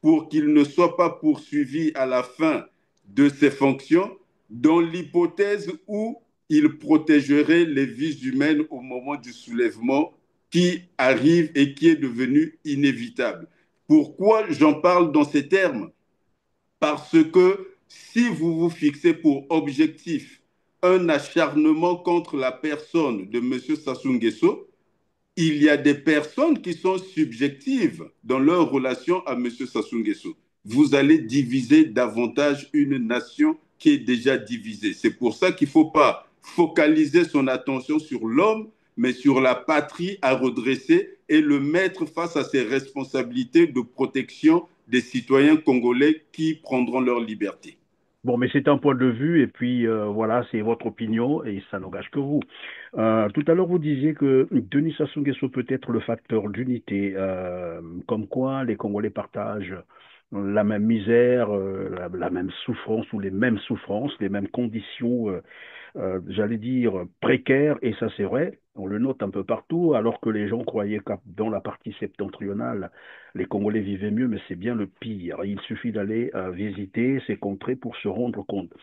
pour qu'il ne soit pas poursuivi à la fin de ses fonctions, dans l'hypothèse où il protégerait les vies humaines au moment du soulèvement qui arrive et qui est devenu inévitable. Pourquoi j'en parle dans ces termes? Parce que si vous vous fixez pour objectif un acharnement contre la personne de M. Sassou Nguesso, il y a des personnes qui sont subjectives dans leur relation à M. Sassou Nguesso. Vous allez diviser davantage une nation qui est déjà divisée. C'est pour ça qu'il ne faut pas focaliser son attention sur l'homme, mais sur la patrie à redresser et le mettre face à ses responsabilités de protection des citoyens congolais qui prendront leur liberté. Bon, mais c'est un point de vue, et puis voilà, c'est votre opinion, et ça n'engage que vous. Tout à l'heure, vous disiez que Denis Sassou Nguesso peut être le facteur d'unité, comme quoi les Congolais partagent la même misère, la même souffrance, ou les mêmes souffrances, les mêmes conditions, j'allais dire, précaires, et ça c'est vrai, on le note un peu partout, alors que les gens croyaient que dans la partie septentrionale, les Congolais vivaient mieux, mais c'est bien le pire. Il suffit d'aller visiter ces contrées pour se rendre compte.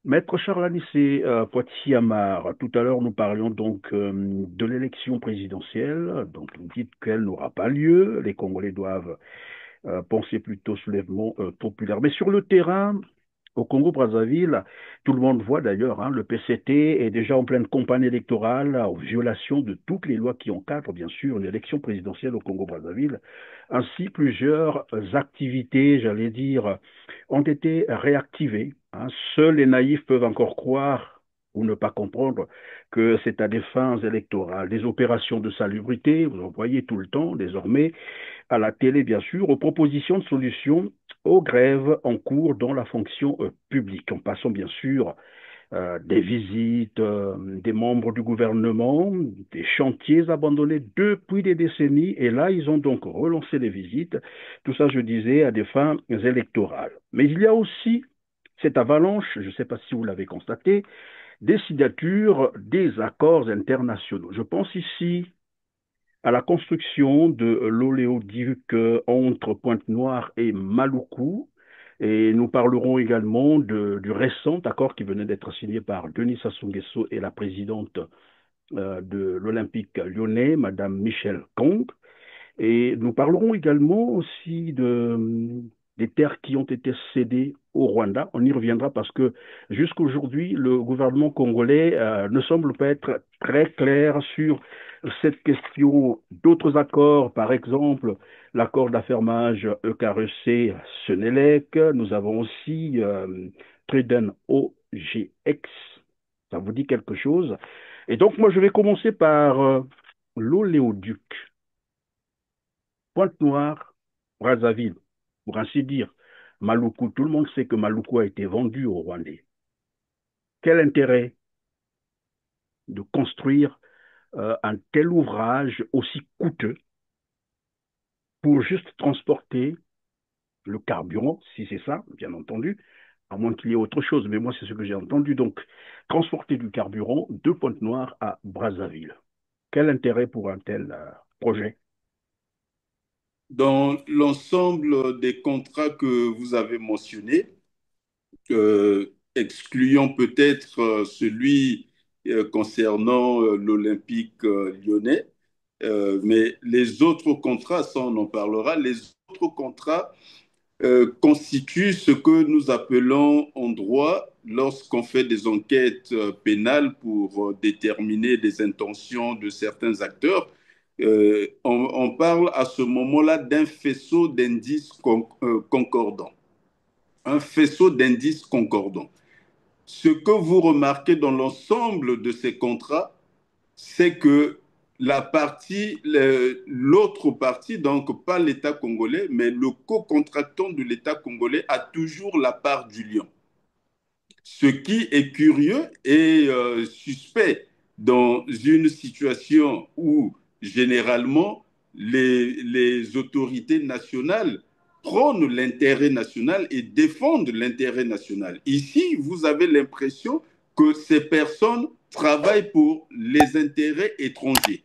Maître Charles Anissé Poitiers-Amar, tout à l'heure nous parlions donc de l'élection présidentielle, donc vous dites qu'elle n'aura pas lieu, les Congolais doivent penser plutôt soulèvement populaire. Mais sur le terrain, au Congo-Brazzaville, tout le monde voit d'ailleurs, hein, le PCT est déjà en pleine campagne électorale, en violation de toutes les lois qui encadrent, bien sûr, l'élection présidentielle au Congo-Brazzaville. Ainsi, plusieurs activités, j'allais dire, ont été réactivées. Hein. Seuls les naïfs peuvent encore croire ou ne pas comprendre que c'est à des fins électorales. Des opérations de salubrité, vous en voyez tout le temps désormais, à la télé bien sûr, aux propositions de solutions aux grèves en cours dans la fonction publique, en passant bien sûr des visites des membres du gouvernement, des chantiers abandonnés depuis des décennies, et là ils ont donc relancé les visites, tout ça je disais à des fins électorales. Mais il y a aussi cette avalanche, je ne sais pas si vous l'avez constaté, des signatures des accords internationaux. Je pense ici à la construction de l'oléoduc entre Pointe-Noire et Maluku. Et nous parlerons également du récent accord qui venait d'être signé par Denis Sassou Nguesso et la présidente de l'Olympique lyonnais, Madame Michelle Kong. Et nous parlerons également aussi des terres qui ont été cédées au Rwanda. On y reviendra parce que jusqu'aujourd'hui, le gouvernement congolais ne semble pas être très clair sur cette question. D'autres accords, par exemple, l'accord d'affermage EKRC-Senelec. Nous avons aussi Treden OGX. Ça vous dit quelque chose? Et donc, moi, je vais commencer par l'oléoduc. Pointe-Noire, Brazzaville, pour ainsi dire. Maluku, tout le monde sait que Maluku a été vendu aux Rwandais. Quel intérêt de construire un tel ouvrage aussi coûteux pour juste transporter le carburant, si c'est ça, bien entendu, à moins qu'il y ait autre chose, mais moi c'est ce que j'ai entendu. Donc, transporter du carburant de Pointe-Noire à Brazzaville. Quel intérêt pour un tel projet? Dans l'ensemble des contrats que vous avez mentionnés, excluant peut-être celui concernant l'Olympique lyonnais, mais les autres contrats, ça on en parlera, les autres contrats constituent ce que nous appelons en droit, lorsqu'on fait des enquêtes pénales pour déterminer les intentions de certains acteurs, on parle à ce moment-là d'un faisceau d'indices concordants. Un faisceau d'indices concordants. Ce que vous remarquez dans l'ensemble de ces contrats, c'est que l'autre partie, donc pas l'État congolais, mais le co-contractant de l'État congolais a toujours la part du lion. Ce qui est curieux et suspect dans une situation où généralement les autorités nationales prônent l'intérêt national et défendent l'intérêt national. Ici, vous avez l'impression que ces personnes travaillent pour les intérêts étrangers.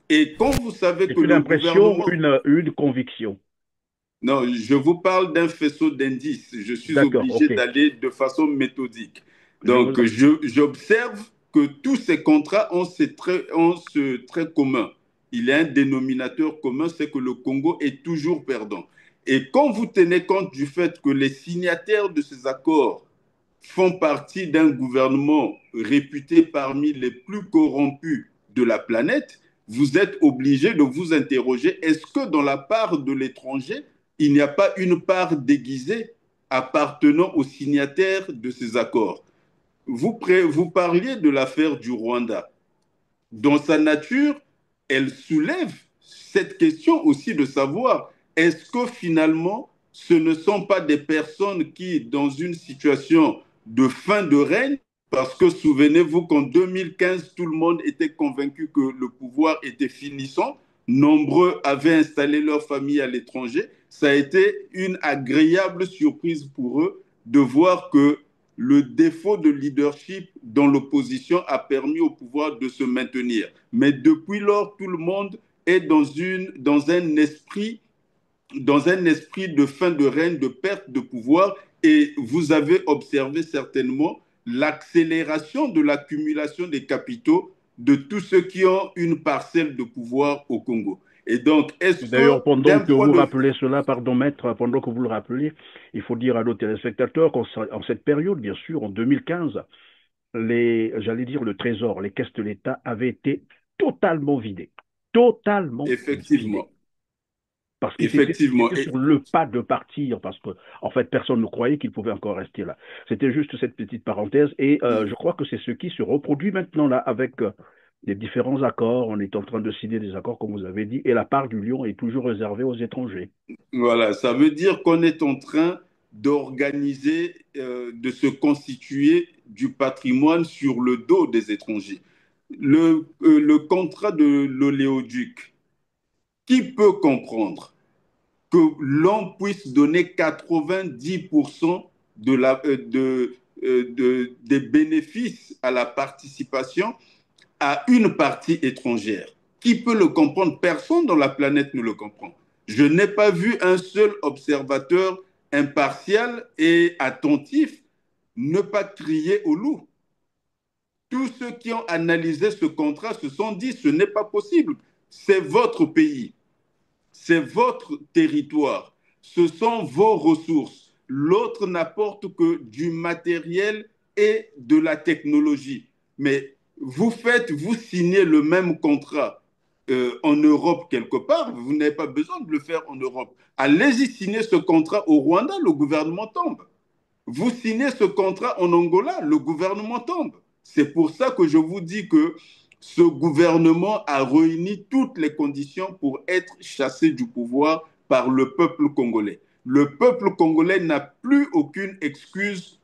Et quand vous savez que une impression ou une conviction? Non, je vous parle d'un faisceau d'indices. Je suis obligé d'aller de façon méthodique. Donc, j'observe que tous ces contrats ont ce trait commun. Il y a un dénominateur commun, c'est que le Congo est toujours perdant. Et quand vous tenez compte du fait que les signataires de ces accords font partie d'un gouvernement réputé parmi les plus corrompus de la planète, vous êtes obligé de vous interroger, est-ce que dans la part de l'étranger, il n'y a pas une part déguisée appartenant aux signataires de ces accords? Vous parliez de l'affaire du Rwanda. Dans sa nature, elle soulève cette question aussi de savoir, est-ce que finalement, ce ne sont pas des personnes qui, dans une situation de fin de règne, parce que souvenez-vous qu'en 2015, tout le monde était convaincu que le pouvoir était finissant, nombreux avaient installé leur famille à l'étranger, ça a été une agréable surprise pour eux de voir que le défaut de leadership dans l'opposition a permis au pouvoir de se maintenir. Mais depuis lors, tout le monde est dans un esprit de fin de règne, de perte de pouvoir, et vous avez observé certainement l'accélération de l'accumulation des capitaux de tous ceux qui ont une parcelle de pouvoir au Congo. Et donc, d'ailleurs, pendant que vous rappelez cela, pardon maître, pendant que vous le rappelez, il faut dire à nos téléspectateurs qu'en cette période, bien sûr, en 2015, j'allais dire le trésor, les caisses de l'État avaient été totalement vidées. Totalement Effectivement. vidées. Parce qu'ils étaient sur le pas de partir, parce que en fait, personne ne croyait qu'ils pouvaient encore rester là. C'était juste cette petite parenthèse, et je crois que c'est ce qui se reproduit maintenant là, avec les différents accords. On est en train de signer des accords, comme vous avez dit, et la part du lion est toujours réservée aux étrangers. Voilà, ça veut dire qu'on est en train d'organiser, de se constituer du patrimoine sur le dos des étrangers. Le contrat de l'oléoduc, qui peut comprendre que l'on puisse donner 90% des bénéfices à la participation à une partie étrangère? Qui peut le comprendre? Personne dans la planète ne le comprend. Je n'ai pas vu un seul observateur impartial et attentif ne pas crier au loup. Tous ceux qui ont analysé ce contrat se sont dit, ce n'est pas possible. C'est votre pays. C'est votre territoire, ce sont vos ressources. L'autre n'apporte que du matériel et de la technologie. Mais vous signez le même contrat en Europe quelque part, vous n'avez pas besoin de le faire en Europe. Allez-y signer ce contrat au Rwanda, le gouvernement tombe. Vous signez ce contrat en Angola, le gouvernement tombe. C'est pour ça que je vous dis que ce gouvernement a réuni toutes les conditions pour être chassé du pouvoir par le peuple congolais. Le peuple congolais n'a plus aucune excuse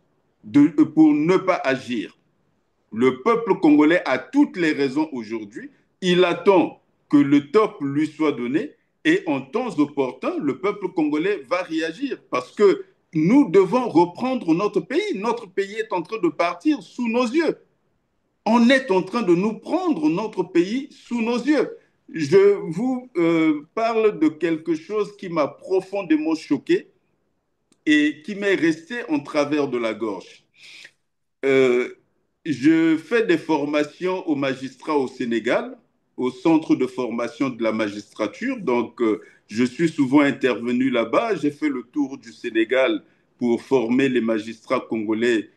pour ne pas agir. Le peuple congolais a toutes les raisons aujourd'hui. Il attend que le top lui soit donné et en temps opportun, le peuple congolais va réagir parce que nous devons reprendre notre pays. Notre pays est en train de partir sous nos yeux. On est en train de nous prendre notre pays sous nos yeux. Je vous parle de quelque chose qui m'a profondément choqué et qui m'est resté en travers de la gorge. Je fais des formations aux magistrats au Sénégal, au centre de formation de la magistrature. Donc, je suis souvent intervenu là-bas. J'ai fait le tour du Sénégal pour former les magistrats congolais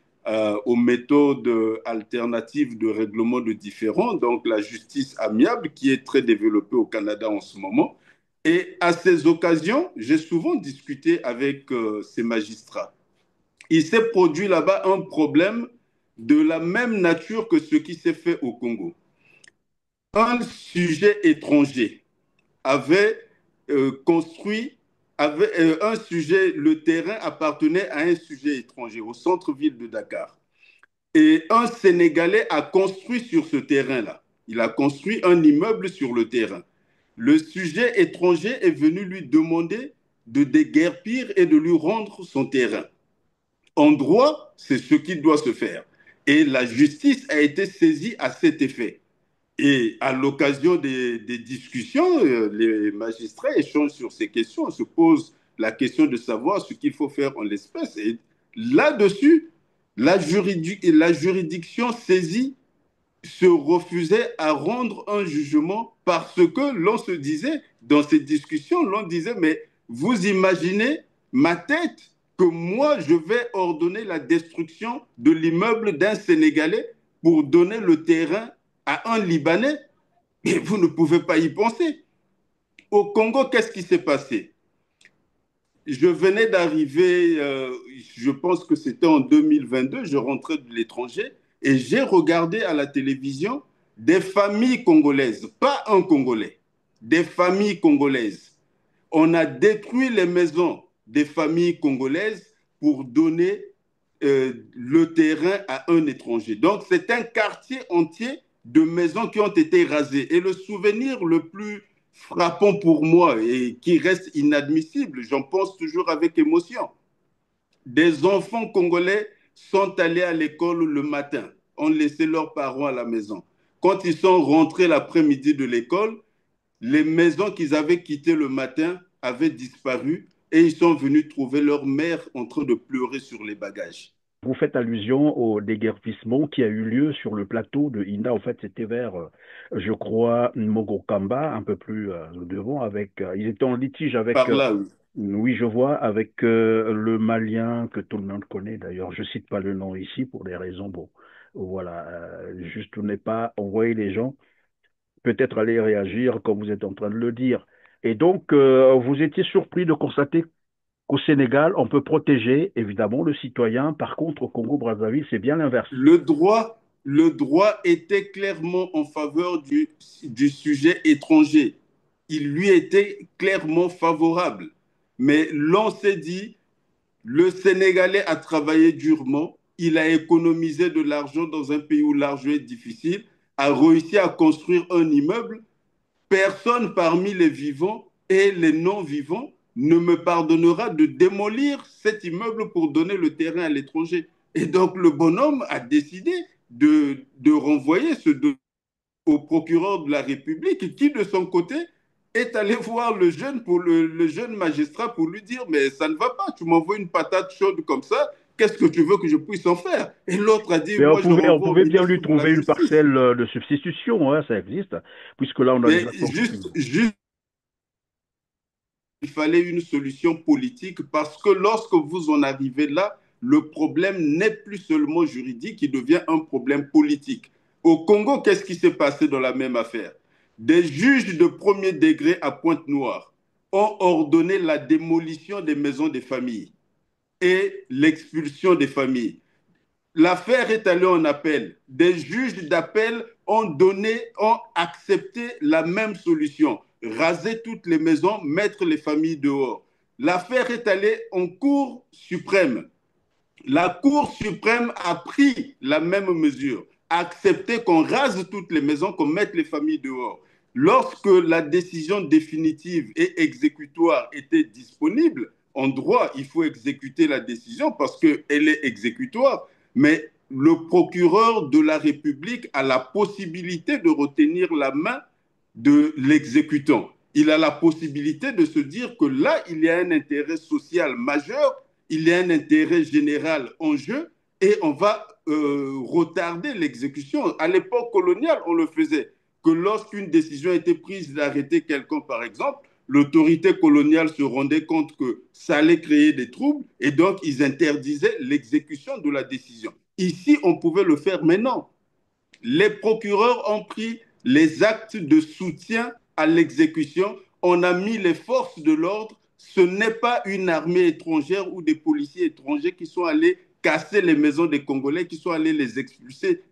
aux méthodes alternatives de règlement de différends, donc la justice amiable qui est très développée au Canada en ce moment. Et à ces occasions, j'ai souvent discuté avec ces magistrats. Il s'est produit là-bas un problème de la même nature que ce qui s'est fait au Congo. Un sujet étranger avait construit, un sujet, le terrain appartenait à un sujet étranger au centre-ville de Dakar. Et un Sénégalais a construit sur ce terrain-là. Il a construit un immeuble sur le terrain. Le sujet étranger est venu lui demander de déguerpir et de lui rendre son terrain. En droit, c'est ce qui doit se faire. Et la justice a été saisie à cet effet. Et à l'occasion des discussions, les magistrats échangent sur ces questions, se posent la question de savoir ce qu'il faut faire en l'espèce. Et là-dessus, la juridiction saisie se refusait à rendre un jugement parce que l'on se disait, dans ces discussions, l'on disait, mais vous imaginez ma tête que moi, je vais ordonner la destruction de l'immeuble d'un Sénégalais pour donner le terrain à un Libanais, et vous ne pouvez pas y penser. Au Congo, qu'est-ce qui s'est passé? Je venais d'arriver, je pense que c'était en 2022, je rentrais de l'étranger, et j'ai regardé à la télévision des familles congolaises, pas un Congolais, des familles congolaises. On a détruit les maisons des familles congolaises pour donner le terrain à un étranger. Donc, c'est un quartier entier de maisons qui ont été rasées. Et le souvenir le plus frappant pour moi et qui reste inadmissible, j'en pense toujours avec émotion, des enfants congolais sont allés à l'école le matin, ont laissé leurs parents à la maison. Quand ils sont rentrés l'après-midi de l'école, les maisons qu'ils avaient quittées le matin avaient disparu et ils sont venus trouver leur mère en train de pleurer sur les bagages. Vous faites allusion au déguerpissement qui a eu lieu sur le plateau de Inda. En fait, c'était vers, je crois, Mogokamba, un peu plus devant. Ils étaient en litige avec... Par là, oui. Oui, je vois, avec le Malien que tout le monde connaît. D'ailleurs, je cite pas le nom ici pour des raisons, bon, voilà, juste on n'est pas envoyer les gens, peut-être aller réagir comme vous êtes en train de le dire. Et donc, vous étiez surpris de constater qu'au Sénégal, on peut protéger évidemment le citoyen. Par contre, au Congo-Brazzaville, c'est bien l'inverse. Le droit était clairement en faveur du sujet étranger. Il lui était clairement favorable. Mais l'on s'est dit, le Sénégalais a travaillé durement, il a économisé de l'argent dans un pays où l'argent est difficile, a réussi à construire un immeuble. Personne parmi les vivants et les non-vivants ne me pardonnera de démolir cet immeuble pour donner le terrain à l'étranger. Et donc le bonhomme a décidé de renvoyer ce dossier au procureur de la République qui, de son côté, est allé voir le jeune magistrat pour lui dire « Mais ça ne va pas, tu m'envoies une patate chaude comme ça, qu'est-ce que tu veux que je puisse en faire ?» Et l'autre a dit « On pouvait bien lui trouver une parcelle de substitution, hein, ça existe, puisque là on a... Il fallait une solution politique parce que lorsque vous en arrivez là, le problème n'est plus seulement juridique, il devient un problème politique. Au Congo, qu'est-ce qui s'est passé dans la même affaire? Des juges de premier degré à Pointe-Noire ont ordonné la démolition des maisons des familles et l'expulsion des familles. L'affaire est allée en appel. Des juges d'appel ont accepté la même solution. Raser toutes les maisons, mettre les familles dehors. L'affaire est allée en Cour suprême. La Cour suprême a pris la même mesure, a accepté qu'on rase toutes les maisons, qu'on mette les familles dehors. Lorsque la décision définitive et exécutoire était disponible, en droit, il faut exécuter la décision parce qu'elle est exécutoire, mais le procureur de la République a la possibilité de retenir la main de l'exécutant. Il a la possibilité de se dire que là, il y a un intérêt social majeur, il y a un intérêt général en jeu, et on va retarder l'exécution. À l'époque coloniale, on le faisait, que lorsqu'une décision était prise d'arrêter quelqu'un, par exemple, l'autorité coloniale se rendait compte que ça allait créer des troubles, et donc ils interdisaient l'exécution de la décision. Ici, on pouvait le faire, mais non. Les procureurs ont pris les actes de soutien à l'exécution. On a mis les forces de l'ordre. Ce n'est pas une armée étrangère ou des policiers étrangers qui sont allés casser les maisons des Congolais, qui sont allés les expulser.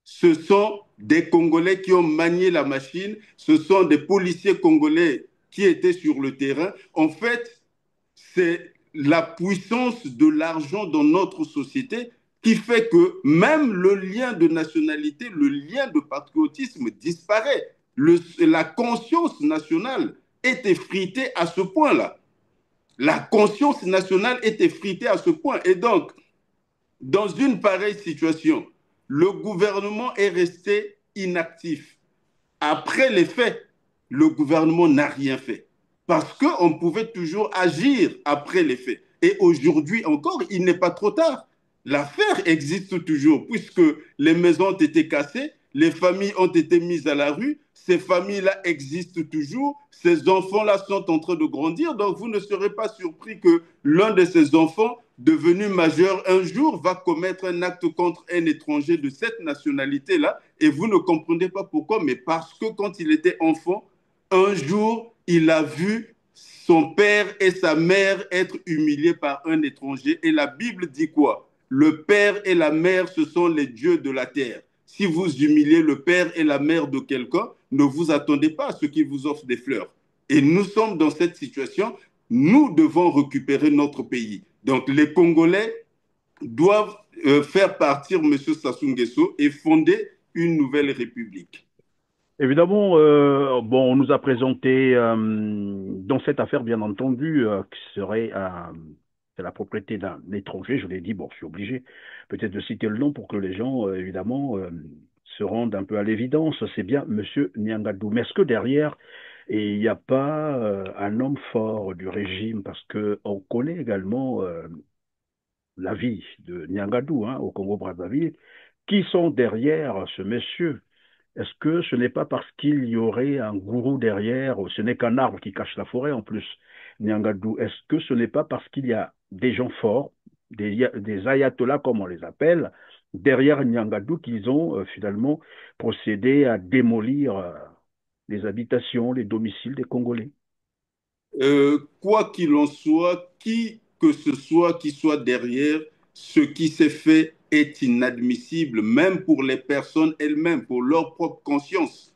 Ce sont des Congolais qui ont manié la machine. Ce sont des policiers congolais qui étaient sur le terrain. En fait, c'est la puissance de l'argent dans notre société qui fait que même le lien de nationalité, le lien de patriotisme disparaît. La conscience nationale est effritée à ce point-là. La conscience nationale est effritée à ce point. Et donc, dans une pareille situation, le gouvernement est resté inactif. Après les faits, le gouvernement n'a rien fait. Parce qu'on pouvait toujours agir après les faits. Et aujourd'hui encore, il n'est pas trop tard. L'affaire existe toujours, puisque les maisons ont été cassées, les familles ont été mises à la rue, ces familles-là existent toujours, ces enfants-là sont en train de grandir, donc vous ne serez pas surpris que l'un de ces enfants, devenu majeur un jour, va commettre un acte contre un étranger de cette nationalité-là, et vous ne comprenez pas pourquoi, mais parce que quand il était enfant, un jour, il a vu son père et sa mère être humiliés par un étranger, et la Bible dit quoi? Le père et la mère, ce sont les dieux de la terre. Si vous humiliez le père et la mère de quelqu'un, ne vous attendez pas à ce qu'il vous offre des fleurs. Et nous sommes dans cette situation. Nous devons récupérer notre pays. Donc les Congolais doivent faire partir M. Sassou Nguesso et fonder une nouvelle république. Évidemment, bon, on nous a présenté dans cette affaire, bien entendu, qui serait c'est la propriété d'un étranger. Je l'ai dit, bon, je suis obligé peut-être de citer le nom pour que les gens, évidemment, se rendent un peu à l'évidence. C'est bien Monsieur Niangadou. Mais est-ce que derrière, il n'y a pas un homme fort du régime? Parce que on connaît également la vie de Niangadou au Congo-Brazzaville. Qui sont derrière ce monsieur? Est-ce que ce n'est pas parce qu'il y aurait un gourou derrière, ce n'est qu'un arbre qui cache la forêt en plus, Niangadou? Est-ce que ce n'est pas parce qu'il y a des gens forts, des ayatollahs comme on les appelle, derrière Niangadou qu'ils ont finalement procédé à démolir les habitations, les domiciles des Congolais? Quoi qu'il en soit, qui que ce soit qui soit derrière, ce qui s'est fait est inadmissible, même pour les personnes elles-mêmes, pour leur propre conscience.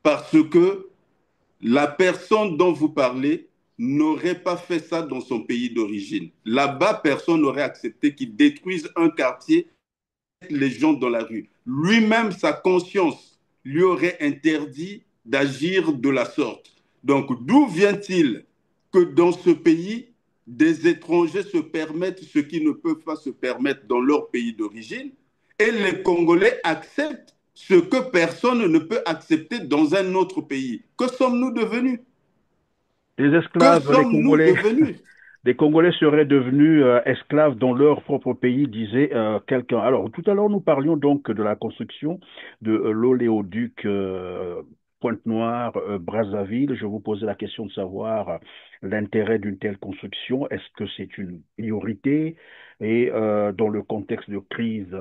Parce que la personne dont vous parlez n'aurait pas fait ça dans son pays d'origine. Là-bas, personne n'aurait accepté qu'il détruise un quartier, les gens dans la rue. Lui-même, sa conscience lui aurait interdit d'agir de la sorte. Donc, d'où vient-il que dans ce pays, des étrangers se permettent ce qu'ils ne peuvent pas se permettre dans leur pays d'origine et les Congolais acceptent ce que personne ne peut accepter dans un autre pays? Que sommes-nous devenus? Des esclaves, les Congolais. Les Congolais seraient devenus esclaves dans leur propre pays, disait quelqu'un. Alors, tout à l'heure, nous parlions donc de la construction de l'oléoduc Pointe-Noire, Brazzaville. Je vous posais la question de savoir l'intérêt d'une telle construction. Est-ce que c'est une priorité? Et dans le contexte de crise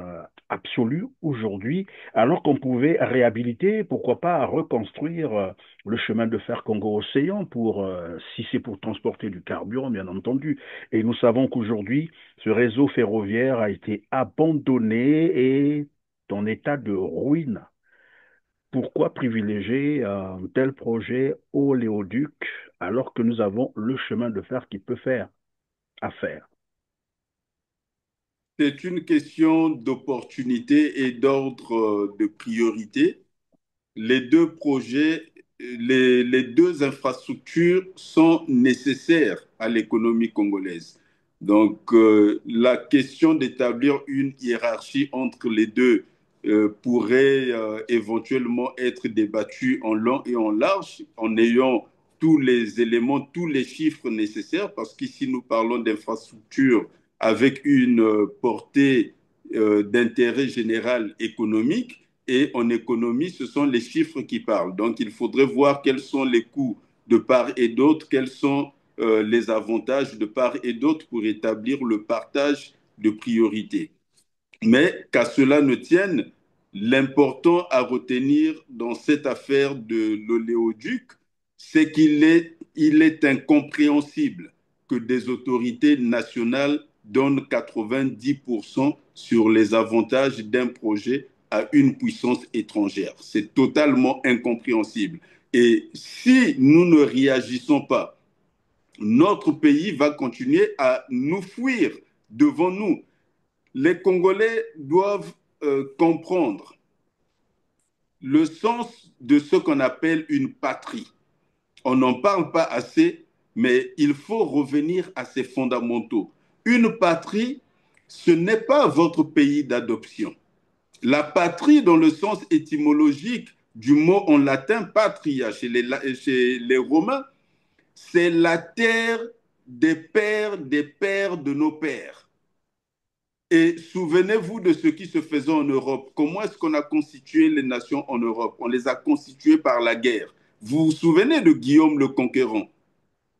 absolue aujourd'hui, alors qu'on pouvait réhabiliter, pourquoi pas reconstruire le chemin de fer Congo-Océan pour, si c'est pour transporter du carburant, bien entendu. Et nous savons qu'aujourd'hui, ce réseau ferroviaire a été abandonné et en état de ruine. Pourquoi privilégier un tel projet oléoduc alors que nous avons le chemin de fer qui peut faire affaire? C'est une question d'opportunité et d'ordre de priorité. Les deux projets, les deux infrastructures sont nécessaires à l'économie congolaise. Donc, la question d'établir une hiérarchie entre les deux pourrait éventuellement être débattue en long et en large, en ayant tous les éléments, tous les chiffres nécessaires, parce qu'ici, nous parlons d'infrastructures avec une portée d'intérêt général économique, et en économie, ce sont les chiffres qui parlent. Donc, il faudrait voir quels sont les coûts de part et d'autre, quels sont les avantages de part et d'autre pour établir le partage de priorités. Mais qu'à cela ne tienne, l'important à retenir dans cette affaire de l'oléoduc, c'est il est incompréhensible que des autorités nationales donnent 90% sur les avantages d'un projet à une puissance étrangère. C'est totalement incompréhensible. Et si nous ne réagissons pas, notre pays va continuer à nous fuir devant nous. Les Congolais doivent comprendre le sens de ce qu'on appelle une patrie. On n'en parle pas assez, mais il faut revenir à ces fondamentaux. Une patrie, ce n'est pas votre pays d'adoption. La patrie, dans le sens étymologique du mot en latin patria chez les Romains, c'est la terre des pères de nos pères. Et souvenez-vous de ce qui se faisait en Europe. Comment est-ce qu'on a constitué les nations en Europe? On les a constituées par la guerre. Vous vous souvenez de Guillaume le Conquérant?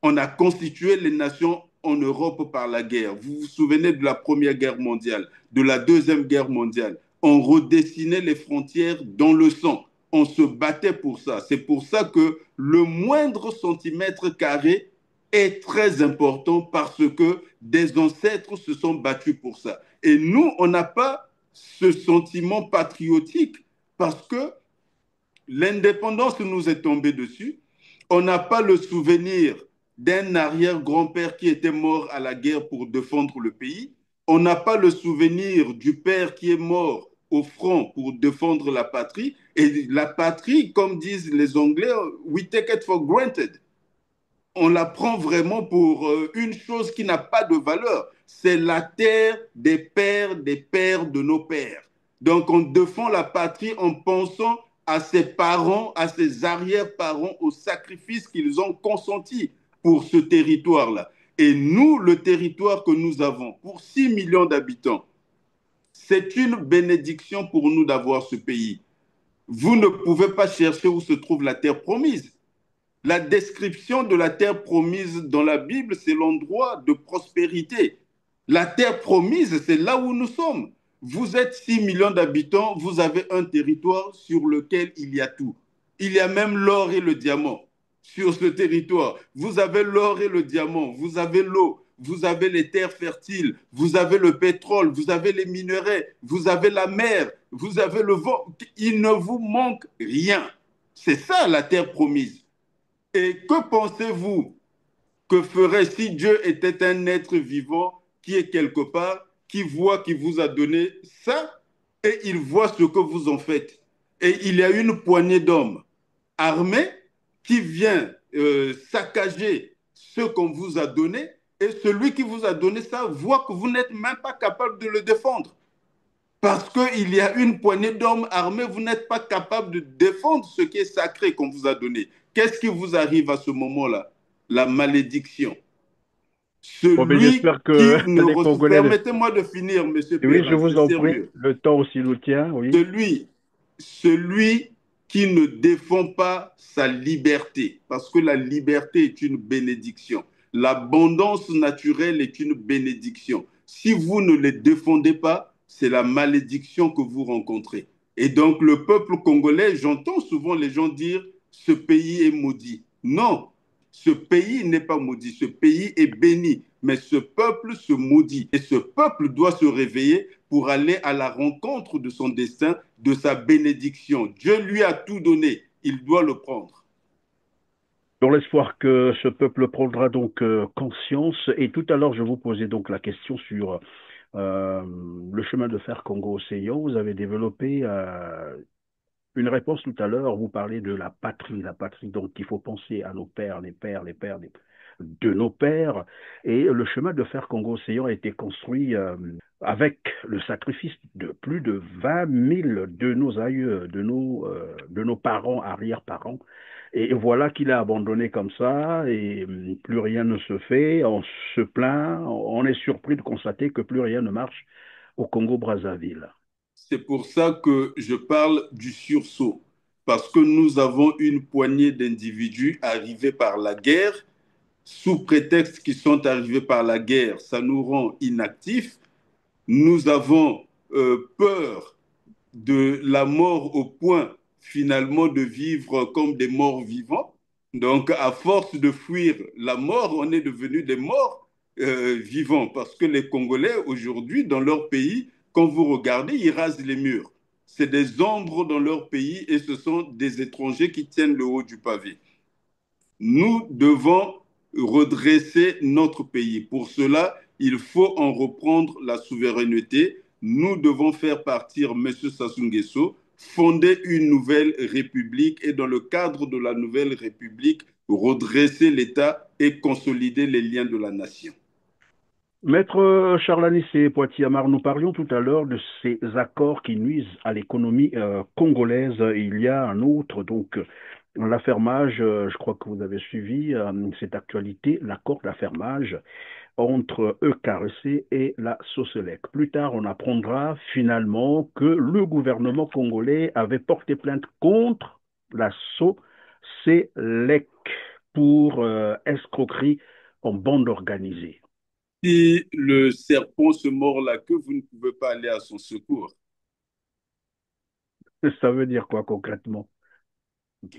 On a constitué les nations en Europe par la guerre. Vous vous souvenez de la Première Guerre mondiale, de la Deuxième Guerre mondiale? On redessinait les frontières dans le sang. On se battait pour ça. C'est pour ça que le moindre centimètre carré est très important, parce que des ancêtres se sont battus pour ça. Et nous, on n'a pas ce sentiment patriotique parce que l'indépendance nous est tombée dessus. On n'a pas le souvenir d'un arrière-grand-père qui était mort à la guerre pour défendre le pays. On n'a pas le souvenir du père qui est mort au front pour défendre la patrie. Et la patrie, comme disent les Anglais, we take it for granted. On la prend vraiment pour une chose qui n'a pas de valeur. C'est la terre des pères de nos pères. Donc on défend la patrie en pensant à ses parents, à ses arrière-parents, aux sacrifices qu'ils ont consentis pour ce territoire-là. Et nous, le territoire que nous avons, pour 6 millions d'habitants, c'est une bénédiction pour nous d'avoir ce pays. Vous ne pouvez pas chercher où se trouve la terre promise. La description de la terre promise dans la Bible, c'est l'endroit de prospérité. La terre promise, c'est là où nous sommes. Vous êtes 6 millions d'habitants, vous avez un territoire sur lequel il y a tout. Il y a même l'or et le diamant sur ce territoire. Vous avez l'or et le diamant, vous avez l'eau, vous avez les terres fertiles, vous avez le pétrole, vous avez les minerais, vous avez la mer, vous avez le vent. Il ne vous manque rien. C'est ça la terre promise. Et que pensez-vous que ferait si Dieu était un être vivant qui est quelque part, qui voit qu'il vous a donné ça, et il voit ce que vous en faites? Et il y a une poignée d'hommes armés qui vient saccager ce qu'on vous a donné, et celui qui vous a donné ça voit que vous n'êtes même pas capable de le défendre. Parce qu'il y a une poignée d'hommes armés, vous n'êtes pas capable de défendre ce qui est sacré qu'on vous a donné. Qu'est-ce qui vous arrive à ce moment-là? La malédiction. Celui que qui ne... Permettez-moi de finir, monsieur Oui, Perrin, je vous en prie. sérieux. Le temps aussi nous tient, oui. Celui qui ne défend pas sa liberté, parce que la liberté est une bénédiction. L'abondance naturelle est une bénédiction. Si vous ne les défendez pas, c'est la malédiction que vous rencontrez. Et donc le peuple congolais, j'entends souvent les gens dire « ce pays est maudit ». Non, ce pays n'est pas maudit, ce pays est béni, mais ce peuple se maudit. Et ce peuple doit se réveiller pour aller à la rencontre de son destin, de sa bénédiction. Dieu lui a tout donné, il doit le prendre. Dans l'espoir que ce peuple prendra donc conscience. Et tout à l'heure, je vous posais donc la question sur le chemin de fer Congo-Océan. Vous avez développé une réponse tout à l'heure. Vous parlez de la patrie. La patrie, donc il faut penser à nos pères, les pères. de nos pères. Et le chemin de fer Congo-Océan a été construit avec le sacrifice de plus de 20 000 de nos aïeux, de nos parents, arrière-parents. Et voilà qu'il a abandonné comme ça et plus rien ne se fait. On se plaint, on est surpris de constater que plus rien ne marche au Congo-Brazzaville. C'est pour ça que je parle du sursaut, parce que nous avons une poignée d'individus arrivés par la guerre, sous prétexte qu'ils sont arrivés par la guerre, ça nous rend inactifs. Nous avons peur de la mort au point finalement de vivre comme des morts vivants. Donc, à force de fuir la mort, on est devenus des morts vivants, parce que les Congolais, aujourd'hui, dans leur pays, quand vous regardez, ils rasent les murs. C'est des ombres dans leur pays et ce sont des étrangers qui tiennent le haut du pavé. Nous devons redresser notre pays. Pour cela, il faut en reprendre la souveraineté. Nous devons faire partir M. Sassou Nguesso, fonder une nouvelle république et dans le cadre de la nouvelle république, redresser l'État et consolider les liens de la nation. Maître Charles Anissé Poitiers-Amar, nous parlions tout à l'heure de ces accords qui nuisent à l'économie congolaise. Il y a un autre, donc l'affermage, je crois que vous avez suivi cette actualité, l'accord d'affermage entre EKRC et la Soselec. Plus tard, on apprendra finalement que le gouvernement congolais avait porté plainte contre la Soselec pour escroquerie en bande organisée. Si le serpent se mord la queue, vous ne pouvez pas aller à son secours. Ça veut dire quoi concrètement?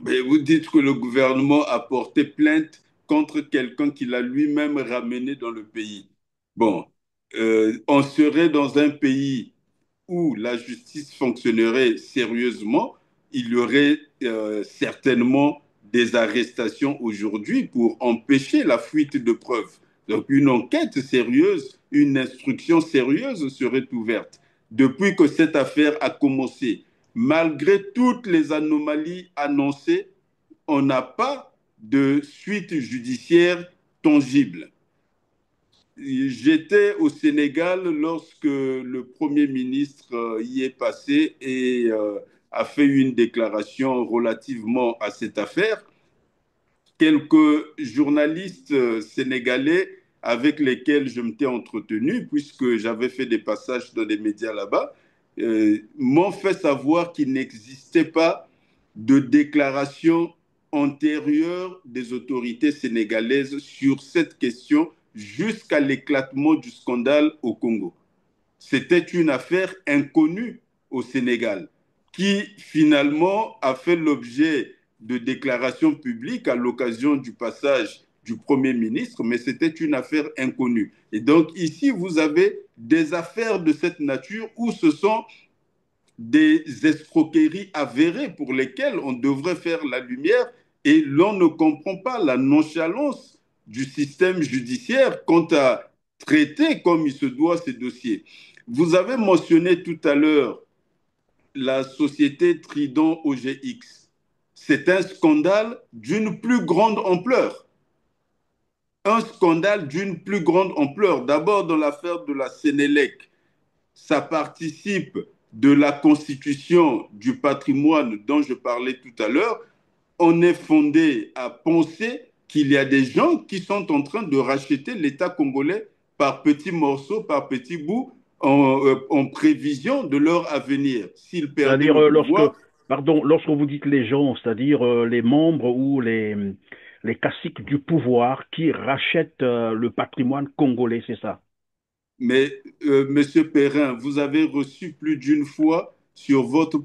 Mais vous dites que le gouvernement a porté plainte contre quelqu'un qu'il a lui-même ramené dans le pays. Bon, on serait dans un pays où la justice fonctionnerait sérieusement, il y aurait certainement des arrestations aujourd'hui pour empêcher la fuite de preuves. Donc une enquête sérieuse, une instruction sérieuse serait ouverte. Depuis que cette affaire a commencé, malgré toutes les anomalies annoncées, on n'a pas de suite judiciaire tangible. J'étais au Sénégal lorsque le Premier ministre y est passé et a fait une déclaration relativement à cette affaire. Quelques journalistes sénégalais avec lesquels je m'étais entretenu, puisque j'avais fait des passages dans des médias là-bas, m'ont fait savoir qu'il n'existait pas de déclaration antérieure des autorités sénégalaises sur cette question jusqu'à l'éclatement du scandale au Congo. C'était une affaire inconnue au Sénégal qui finalement a fait l'objet de déclarations publiques à l'occasion du passage du Premier ministre, mais c'était une affaire inconnue. Et donc ici, vous avez des affaires de cette nature où ce sont des escroqueries avérées pour lesquelles on devrait faire la lumière et l'on ne comprend pas la nonchalance du système judiciaire quant à traiter comme il se doit ces dossiers. Vous avez mentionné tout à l'heure la société Trident OGX. C'est un scandale d'une plus grande ampleur. Un scandale d'une plus grande ampleur. D'abord, dans l'affaire de la Sénélec, ça participe de la constitution du patrimoine dont je parlais tout à l'heure. On est fondé à penser qu'il y a des gens qui sont en train de racheter l'État congolais par petits morceaux, par petits bouts, en prévision de leur avenir. S'ils perdent le pouvoir, lorsque vous dites les gens, c'est-à-dire les membres ou les caciques du pouvoir qui rachètent le patrimoine congolais, c'est ça? Mais, Monsieur Perrin, vous avez reçu plus d'une fois sur votre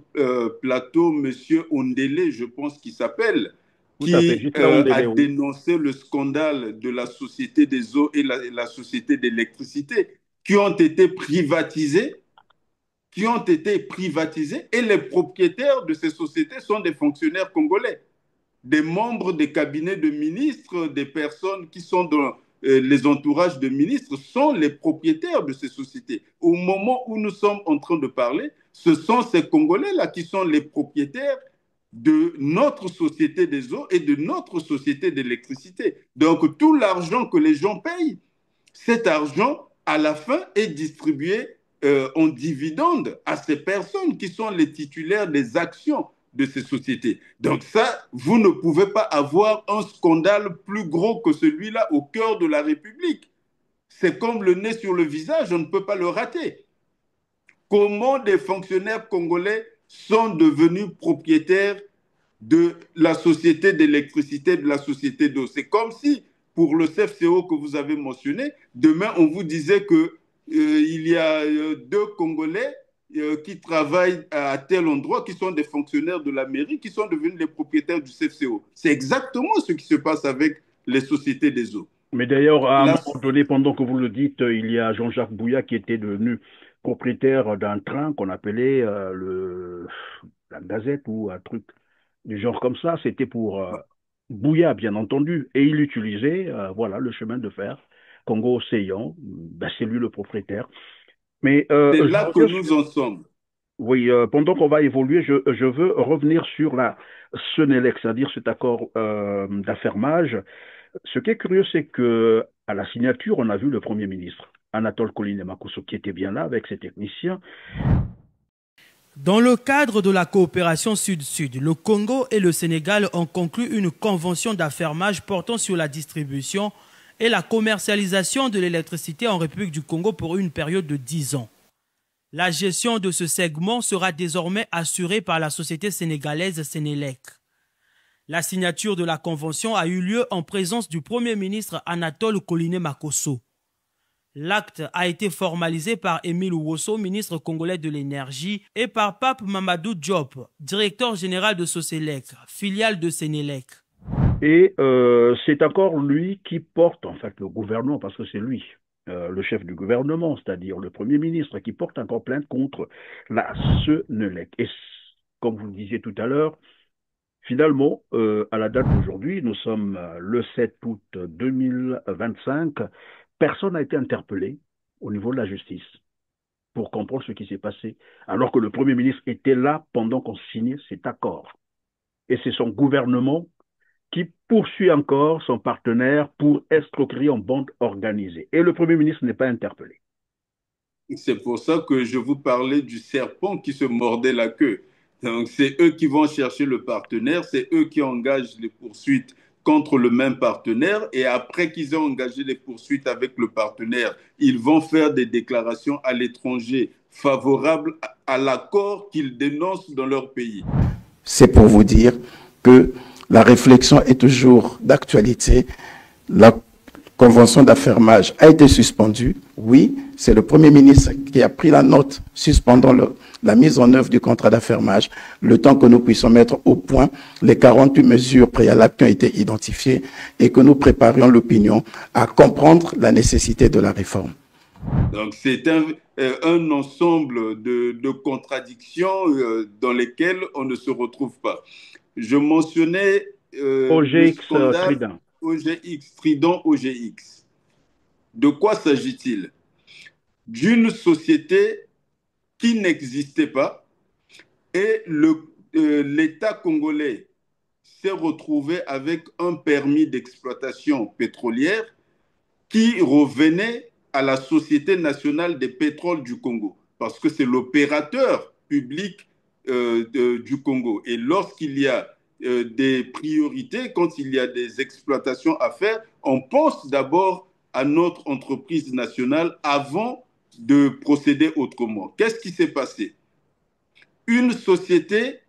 plateau Monsieur Ondele, je pense qu'il s'appelle, qui a dénoncé le scandale de la Société des eaux et la Société d'électricité, qui ont été privatisés, et les propriétaires de ces sociétés sont des fonctionnaires congolais, des membres des cabinets de ministres, des personnes qui sont dans les entourages de ministres sont les propriétaires de ces sociétés. Au moment où nous sommes en train de parler, ce sont ces Congolais-là qui sont les propriétaires de notre société des eaux et de notre société d'électricité. Donc tout l'argent que les gens payent, cet argent, à la fin, est distribué en dividendes à ces personnes qui sont les titulaires des actions de ces sociétés. Donc ça, vous ne pouvez pas avoir un scandale plus gros que celui-là au cœur de la République. C'est comme le nez sur le visage, on ne peut pas le rater. Comment des fonctionnaires congolais sont devenus propriétaires de la société d'électricité, de la société d'eau? C'est comme si, pour le CFCO que vous avez mentionné, demain on vous disait qu'il y a deux Congolais qui travaillent à tel endroit, qui sont des fonctionnaires de la mairie, qui sont devenus les propriétaires du CFCO. C'est exactement ce qui se passe avec les sociétés des eaux. Mais d'ailleurs, à un moment donné, pendant que vous le dites, il y a Jean-Jacques Bouya qui était devenu propriétaire d'un train qu'on appelait la Gazette ou un truc du genre comme ça. C'était pour Bouya, bien entendu. Et il utilisait voilà, le chemin de fer Congo-Océan. Ben, c'est lui le propriétaire. Mais c'est là que nous en sommes. Oui, pendant qu'on va évoluer, je veux revenir sur la Senelec, c'est-à-dire cet accord d'affermage. Ce qui est curieux, c'est que à la signature, on a vu le Premier ministre, Anatole Koliné-Makosso, qui était bien là avec ses techniciens. Dans le cadre de la coopération Sud-Sud, le Congo et le Sénégal ont conclu une convention d'affermage portant sur la distribution et la commercialisation de l'électricité en République du Congo pour une période de 10 ans. La gestion de ce segment sera désormais assurée par la société sénégalaise Senelec. La signature de la convention a eu lieu en présence du Premier ministre Anatole Koliné-Makosso. L'acte a été formalisé par Émile Ouosso, ministre congolais de l'énergie, et par Pape Mamadou Diop, directeur général de Soselec, filiale de Senelec. Et c'est encore lui qui porte, en fait, le gouvernement, parce que c'est lui, le chef du gouvernement, c'est-à-dire le Premier ministre, qui porte encore plainte contre la Senelec. Et comme vous le disiez tout à l'heure, finalement, à la date d'aujourd'hui, nous sommes le 7 août 2025, personne n'a été interpellé au niveau de la justice pour comprendre ce qui s'est passé, alors que le Premier ministre était là pendant qu'on signait cet accord. Et c'est son gouvernement qui poursuit encore son partenaire pour escroquerie en bande organisée. Et le Premier ministre n'est pas interpellé. C'est pour ça que je vous parlais du serpent qui se mordait la queue. Donc, c'est eux qui vont chercher le partenaire, c'est eux qui engagent les poursuites contre le même partenaire, et après qu'ils aient engagé les poursuites avec le partenaire, ils vont faire des déclarations à l'étranger favorables à l'accord qu'ils dénoncent dans leur pays. C'est pour vous dire que la réflexion est toujours d'actualité. La convention d'affermage a été suspendue. Oui, c'est le Premier ministre qui a pris la note suspendant la mise en œuvre du contrat d'affermage, le temps que nous puissions mettre au point les 48 mesures préalables qui ont été identifiées et que nous préparions l'opinion à comprendre la nécessité de la réforme. Donc c'est un ensemble de contradictions dans lesquelles on ne se retrouve pas. Je mentionnais OGX Trident. OGX, Trident OGX. De quoi s'agit-il? D'une société qui n'existait pas, et l'État congolais s'est retrouvé avec un permis d'exploitation pétrolière qui revenait à la Société nationale des pétroles du Congo, parce que c'est l'opérateur public du Congo. Et lorsqu'il y a des priorités, quand il y a des exploitations à faire, on pense d'abord à notre entreprise nationale avant de procéder autrement. Qu'est-ce qui s'est passé? Une société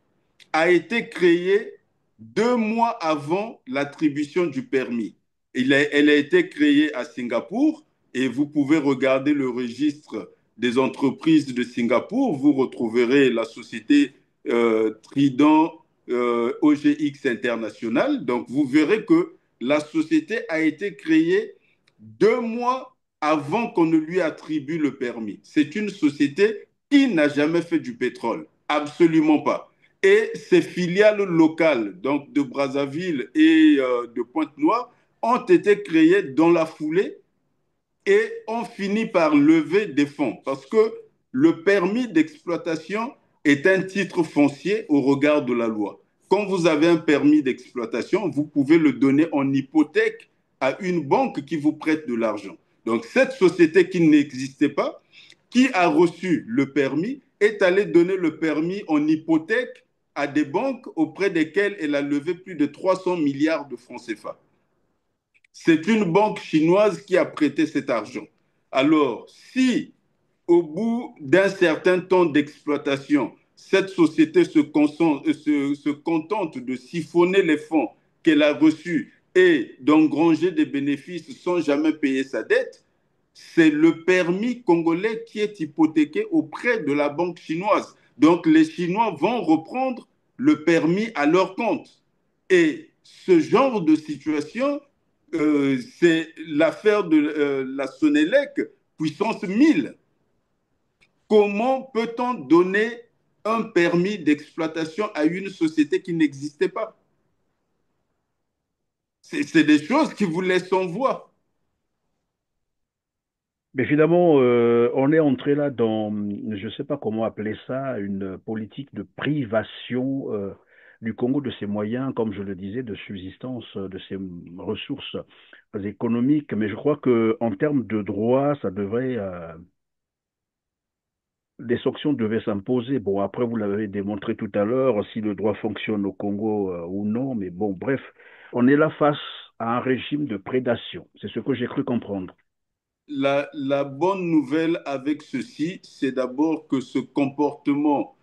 a été créée 2 mois avant l'attribution du permis. Elle a été créée à Singapour, et vous pouvez regarder le registre des entreprises de Singapour, vous retrouverez la société Trident OGX International. Donc vous verrez que la société a été créée 2 mois avant qu'on ne lui attribue le permis. C'est une société qui n'a jamais fait du pétrole, absolument pas. Et ses filiales locales, donc de Brazzaville et de Pointe-Noire, ont été créées dans la foulée et ont fini par lever des fonds, parce que le permis d'exploitation est un titre foncier au regard de la loi. quand vous avez un permis d'exploitation, vous pouvez le donner en hypothèque à une banque qui vous prête de l'argent. Donc, cette société qui n'existait pas, qui a reçu le permis, est allée donner le permis en hypothèque à des banques auprès desquelles elle a levé plus de 300 milliards de francs CFA. C'est une banque chinoise qui a prêté cet argent. Alors, si au bout d'un certain temps d'exploitation, cette société se contente de siphonner les fonds qu'elle a reçus et d'engranger des bénéfices sans jamais payer sa dette, c'est le permis congolais qui est hypothéqué auprès de la banque chinoise. Donc les Chinois vont reprendre le permis à leur compte. Et ce genre de situation, c'est l'affaire de la Sonélec, puissance 1000. Comment peut-on donner un permis d'exploitation à une société qui n'existait pas? C'est des choses qui vous laissent en voie. Mais finalement, on est entré là dans, je ne sais pas comment appeler ça, une politique de privation du Congo de ses moyens, comme je le disais, de subsistance, de ses ressources économiques. Mais je crois qu'en termes de droit, ça devrait, des sanctions devaient s'imposer. Bon, après, vous l'avez démontré tout à l'heure, si le droit fonctionne au Congo ou non. Mais bon, bref, on est là face à un régime de prédation. C'est ce que j'ai cru comprendre. La bonne nouvelle avec ceci, c'est d'abord que ce comportement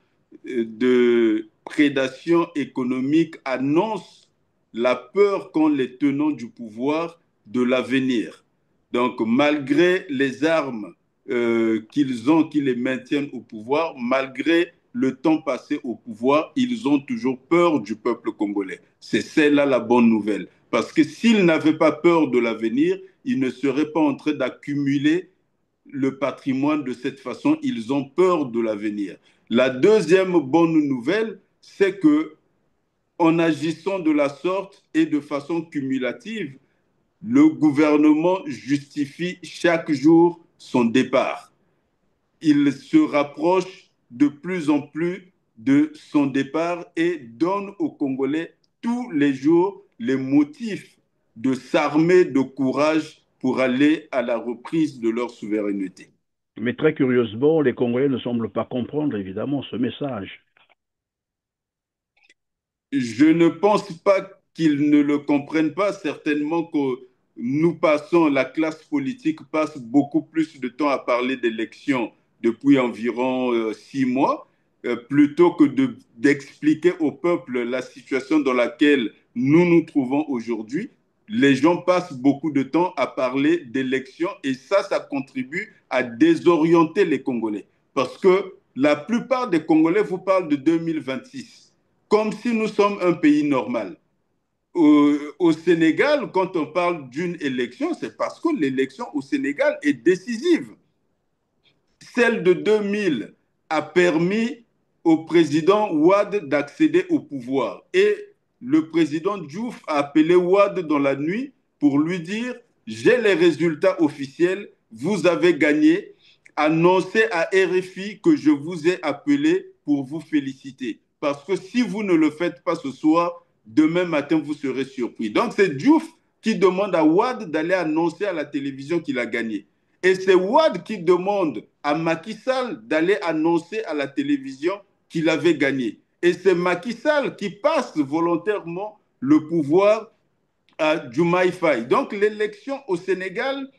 de prédation économique annonce la peur qu'ont les tenants du pouvoir de l'avenir. Donc, malgré les armes qu'ils ont, qui les maintiennent au pouvoir, malgré le temps passé au pouvoir, ils ont toujours peur du peuple congolais. C'est celle-là la bonne nouvelle. Parce que s'ils n'avaient pas peur de l'avenir, ils ne seraient pas en train d'accumuler le patrimoine de cette façon. Ils ont peur de l'avenir. La deuxième bonne nouvelle, c'est que en agissant de la sorte et de façon cumulative, le gouvernement justifie chaque jour son départ. Il se rapproche de plus en plus de son départ et donne aux Congolais tous les jours les motifs de s'armer de courage pour aller à la reprise de leur souveraineté. Mais très curieusement, les Congolais ne semblent pas comprendre évidemment ce message. Je ne pense pas qu'ils ne le comprennent pas. Certainement que nous passons, la classe politique passe beaucoup plus de temps à parler d'élections depuis environ 6 mois, plutôt que d'expliquer au peuple la situation dans laquelle nous nous trouvons aujourd'hui. Les gens passent beaucoup de temps à parler d'élections et ça contribue à désorienter les Congolais. Parce que la plupart des Congolais vous parlent de 2026, comme si nous sommes un pays normal. Au Sénégal, quand on parle d'une élection, c'est parce que l'élection au Sénégal est décisive. Celle de 2000 a permis au président Ouad d'accéder au pouvoir. Et le président Diouf a appelé Ouad dans la nuit pour lui dire « J'ai les résultats officiels, vous avez gagné. Annoncez à RFI que je vous ai appelé pour vous féliciter. Parce que si vous ne le faites pas ce soir, demain matin, vous serez surpris. » Donc, c'est Diouf qui demande à Ouad d'aller annoncer à la télévision qu'il a gagné. Et c'est Ouad qui demande à Macky Sall d'aller annoncer à la télévision qu'il avait gagné. Et c'est Macky Sall qui passe volontairement le pouvoir à Diomaye Faye. Donc, l'élection au Sénégal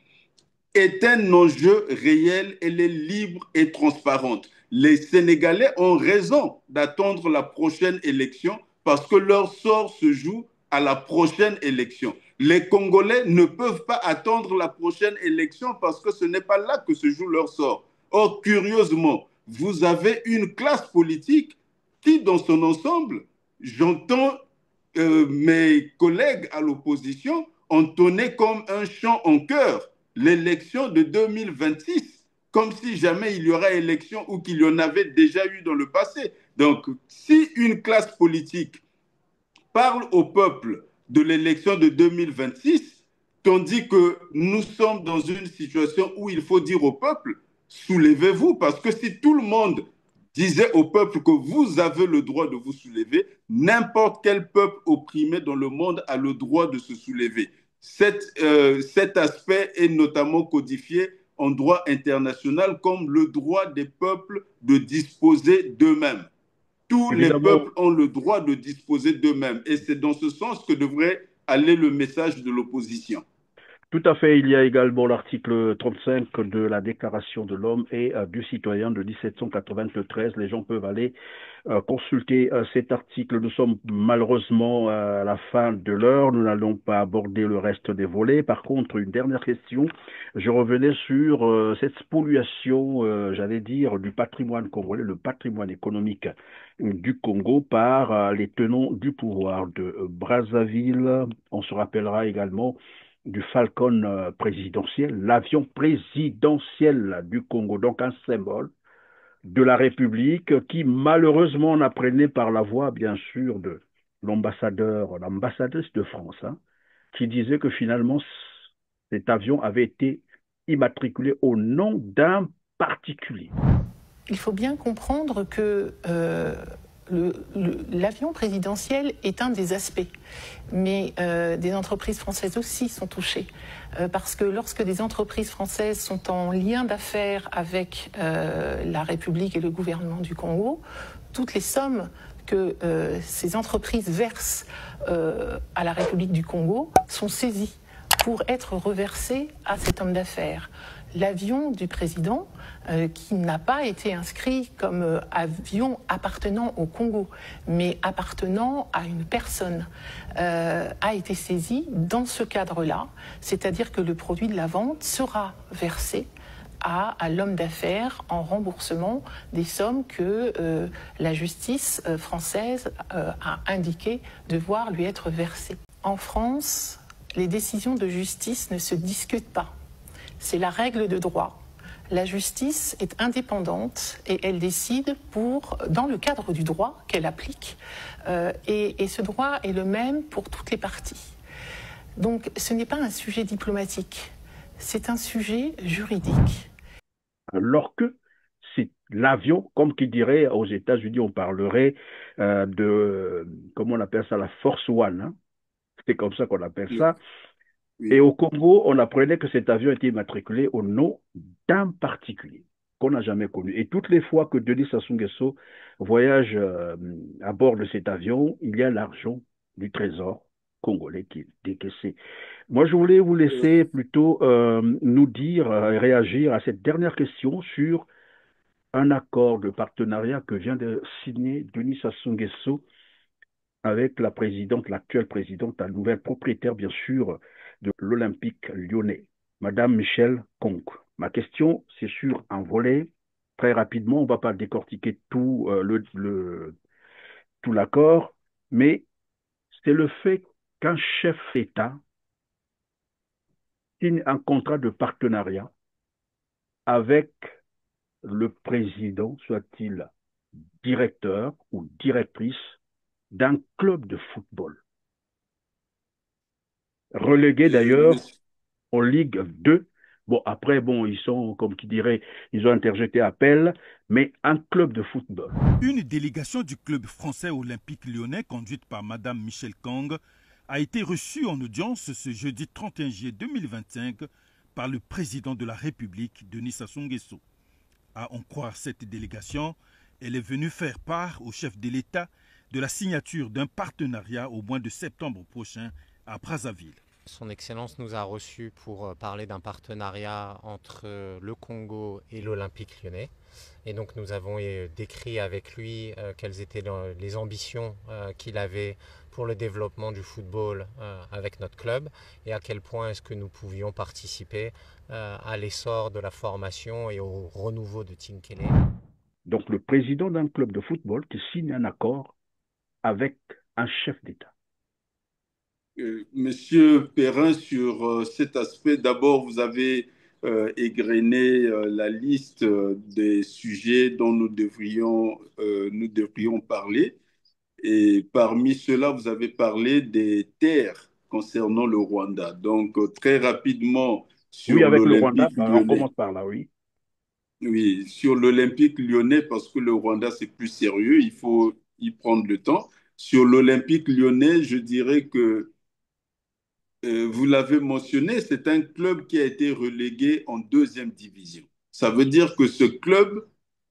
est un enjeu réel, elle est libre et transparente. Les Sénégalais ont raison d'attendre la prochaine élection parce que leur sort se joue à la prochaine élection. Les Congolais ne peuvent pas attendre la prochaine élection parce que ce n'est pas là que se joue leur sort. Or, curieusement, vous avez une classe politique qui, dans son ensemble, j'entends mes collègues à l'opposition entonner comme un chant en chœur l'élection de 2026, comme si jamais il y aura élection ou qu'il y en avait déjà eu dans le passé. Donc, si une classe politique parle au peuple de l'élection de 2026, tandis que nous sommes dans une situation où il faut dire au peuple, soulevez-vous, parce que si tout le monde disait au peuple que vous avez le droit de vous soulever, n'importe quel peuple opprimé dans le monde a le droit de se soulever. Cet aspect est notamment codifié en droit international comme le droit des peuples de disposer d'eux-mêmes. Tous les peuples ont le droit de disposer d'eux-mêmes. Et c'est dans ce sens que devrait aller le message de l'opposition. Tout à fait. Il y a également l'article 35 de la Déclaration de l'homme et du citoyen de 1793. Les gens peuvent aller consulter cet article. Nous sommes malheureusement à la fin de l'heure. Nous n'allons pas aborder le reste des volets. Par contre, une dernière question. Je revenais sur cette spoliation, j'allais dire, du patrimoine congolais, le patrimoine économique du Congo par les tenants du pouvoir de Brazzaville. On se rappellera également du Falcon présidentiel, l'avion présidentiel du Congo, donc un symbole de la République qui malheureusement n'apprenait par la voix, bien sûr, de l'ambassadrice de France, qui disait que finalement cet avion avait été immatriculé au nom d'un particulier. Il faut bien comprendre que l'avion présidentiel est un des aspects, mais des entreprises françaises aussi sont touchées, parce que lorsque des entreprises françaises sont en lien d'affaires avec la République et le gouvernement du Congo, toutes les sommes que ces entreprises versent à la République du Congo sont saisies pour être reversées à cet homme d'affaires. L'avion du président, qui n'a pas été inscrit comme avion appartenant au Congo, mais appartenant à une personne, a été saisi dans ce cadre-là, c'est-à-dire que le produit de la vente sera versé à l'homme d'affaires en remboursement des sommes que la justice française a indiqué devoir lui être versées. En France, les décisions de justice ne se discutent pas. C'est la règle de droit. La justice est indépendante et elle décide dans le cadre du droit qu'elle applique. Et ce droit est le même pour toutes les parties. Donc ce n'est pas un sujet diplomatique, c'est un sujet juridique. Alors que c'est l'avion, comme qui dirait aux États-Unis, on parlerait de, comment on appelle ça, la Force One. C'est comme ça qu'on appelle ça. Oui. Et au Congo, on apprenait que cet avion était immatriculé au nom d'un particulier qu'on n'a jamais connu. Et toutes les fois que Denis Sassou Nguesso voyage à bord de cet avion, il y a l'argent du trésor congolais qui est décaissé. Moi, je voulais vous laisser plutôt nous dire et réagir à cette dernière question sur un accord de partenariat que vient de signer Denis Sassou Nguesso avec la présidente, l'actuelle présidente, la nouvelle propriétaire, bien sûr, de l'Olympique lyonnais, Madame Michel Kong. Ma question, c'est sur un volet. Très rapidement, on ne va pas décortiquer tout l'accord, mais c'est le fait qu'un chef d'État signe un contrat de partenariat avec le président, soit-il directeur ou directrice d'un club de football. Relégué d'ailleurs en Ligue 2. Bon, après, ils sont, comme qui dirait, ils ont interjeté appel, mais un club de football. Une délégation du club français olympique lyonnais, conduite par Madame Michel Kong, a été reçue en audience ce jeudi 31 juillet 2025 par le président de la République, Denis Sassou Nguesso. À en croire cette délégation, elle est venue faire part au chef de l'État de la signature d'un partenariat au mois de septembre prochain à Brazzaville. Son Excellence nous a reçus pour parler d'un partenariat entre le Congo et l'Olympique lyonnais. Et donc nous avons décrit avec lui quelles étaient les ambitions qu'il avait pour le développement du football avec notre club et à quel point est-ce que nous pouvions participer à l'essor de la formation et au renouveau de Tinkele. Donc le président d'un club de football qui signe un accord avec un chef d'État. Monsieur Perrin, sur cet aspect, d'abord, vous avez égrené la liste des sujets dont nous devrions parler. Et parmi ceux-là, vous avez parlé des terres concernant le Rwanda. Donc, très rapidement, sur oui, avec le l'Olympique Rwanda, lyonnais. on commence par là, oui. Oui, sur l'Olympique lyonnais, parce que le Rwanda, c'est plus sérieux, il faut y prendre le temps. Sur l'Olympique lyonnais, je dirais que, vous l'avez mentionné, c'est un club qui a été relégué en deuxième division. Ça veut dire que ce club